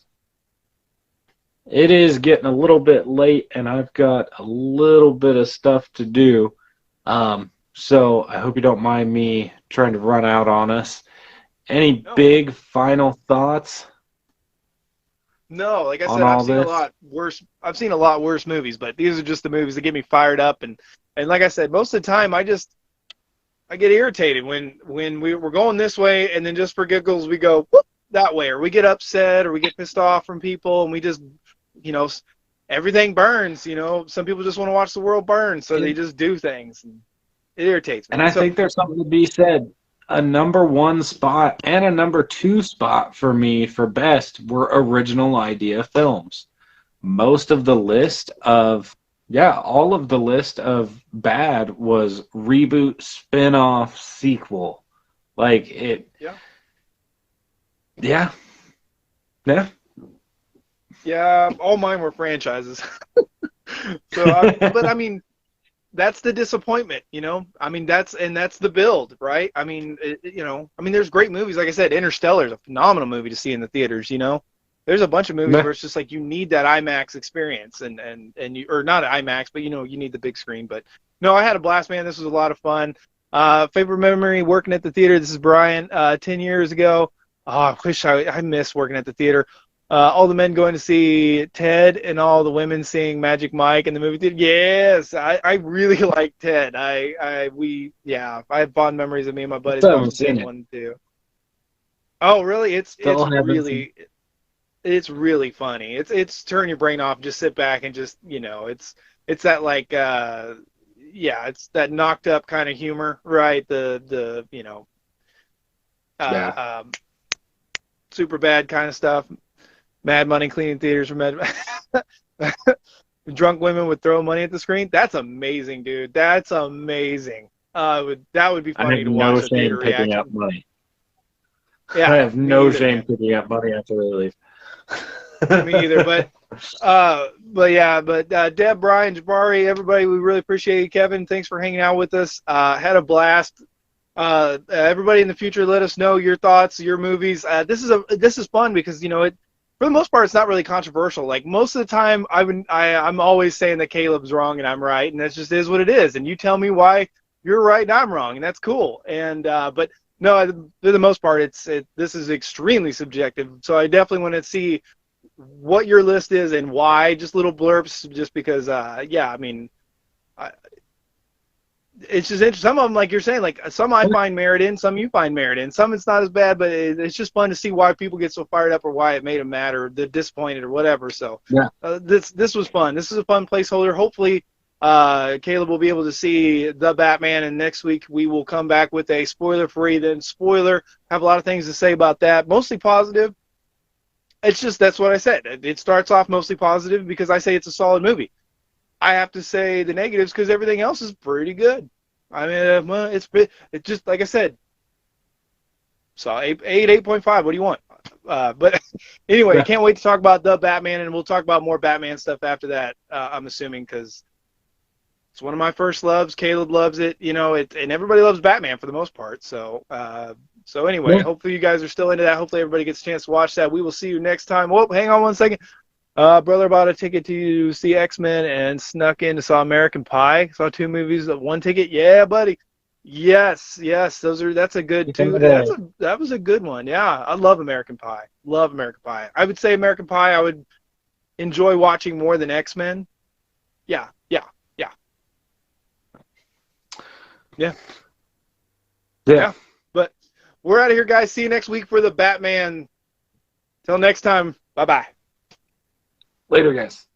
It is getting a little bit late, and I've got a little bit of stuff to do. So I hope you don't mind me trying to run out on us. Any No, big final thoughts no, like I on said, I've all seen a this? lot worse. I've seen a lot worse movies, but these are just the movies that get me fired up. And like I said, most of the time, I get irritated when we're going this way, and then just for giggles we go whoop, that way, or we get upset, or we get pissed off from people, and we just, you know, everything burns. You know, some people just want to watch the world burn, so they just do things. And it irritates me. And I So think there's something to be said. A number one spot and a number two spot for me for best were original idea films. Most of the list of, all of the list of bad was reboot, spin-off, sequel. Like it, yeah, yeah, yeah. yeah, all mine were franchises. But I mean, that's the disappointment, you know. I mean, that's the build, right? I mean, there's great movies. Like I said, Interstellar is a phenomenal movie to see in the theaters. You know, there's a bunch of movies where it's just like you need that IMAX experience, and you, or not IMAX, but you know, you need the big screen. But no, I had a blast, man. This was a lot of fun. Favorite memory working at the theater. This is Brian. 10 years ago. Oh, I wish I miss working at the theater. All the men going to see Ted and all the women seeing Magic Mike in the movie theater. Yes, I really like Ted. I have fond memories of me and my buddies Still watching haven't seen Ted it. 1 and 2. Oh, really? It's really funny. It's turn your brain off, just sit back and just, you know, it's that like it's that knocked up kind of humor, right? The you know, super bad kind of stuff. Mad Money cleaning theaters for Mad. Drunk women would throw money at the screen. That's amazing, dude. That's amazing. That would be I funny have to no watch a shame theater picking reaction. up money. Yeah, I have me no either, shame man. picking up money after they leave. Me either. But Deb, Brian, Jabari, everybody, we really appreciate you. Kevin, thanks for hanging out with us. Had a blast. Everybody in the future, let us know your thoughts, your movies. This is fun because, you know, for the most part, it's not really controversial. Like most of the time, I'm always saying that Caleb's wrong and I'm right, and that just is what it is. And you tell me why you're right and I'm wrong, and that's cool. And but no, for the most part, this is extremely subjective. So I definitely want to see what your list is and why. Just little blurbs, just because. I mean, it's just interesting. Some of them, like you're saying, like some I find merit in, some you find merit in. Some it's not as bad, but it's just fun to see why people get so fired up or why it made them mad or they're disappointed or whatever. So this was fun. This is a fun placeholder. Hopefully, Caleb will be able to see The Batman, and next week we will come back with a spoiler-free. Then spoiler. Have a lot of things to say about that. Mostly positive. It's just that's what I said. It starts off mostly positive because I say it's a solid movie. I have to say the negatives because everything else is pretty good. I mean, well, it's just like I said. So 8.5. What do you want? But anyway, I can't wait to talk about The Batman, and we'll talk about more Batman stuff after that. I'm assuming because It's one of my first loves. Caleb loves it. You know, and everybody loves Batman for the most part. So, so anyway, Yeah. hopefully you guys are still into that. Hopefully everybody gets a chance to watch that. We will see you next time. Whoa, hang on one second. Brother bought a ticket to see X-Men and snuck in to saw American Pie. Saw 2 movies, 1 ticket. Yeah, buddy. Yes, yes, that's a good two. That was a good one. Yeah, I love American Pie. Love American Pie. I would say American Pie I would enjoy watching more than X-Men. Yeah, yeah, yeah, yeah, yeah. But we're out of here, guys. See you next week for the Batman. Till next time. Bye bye. Later, guys.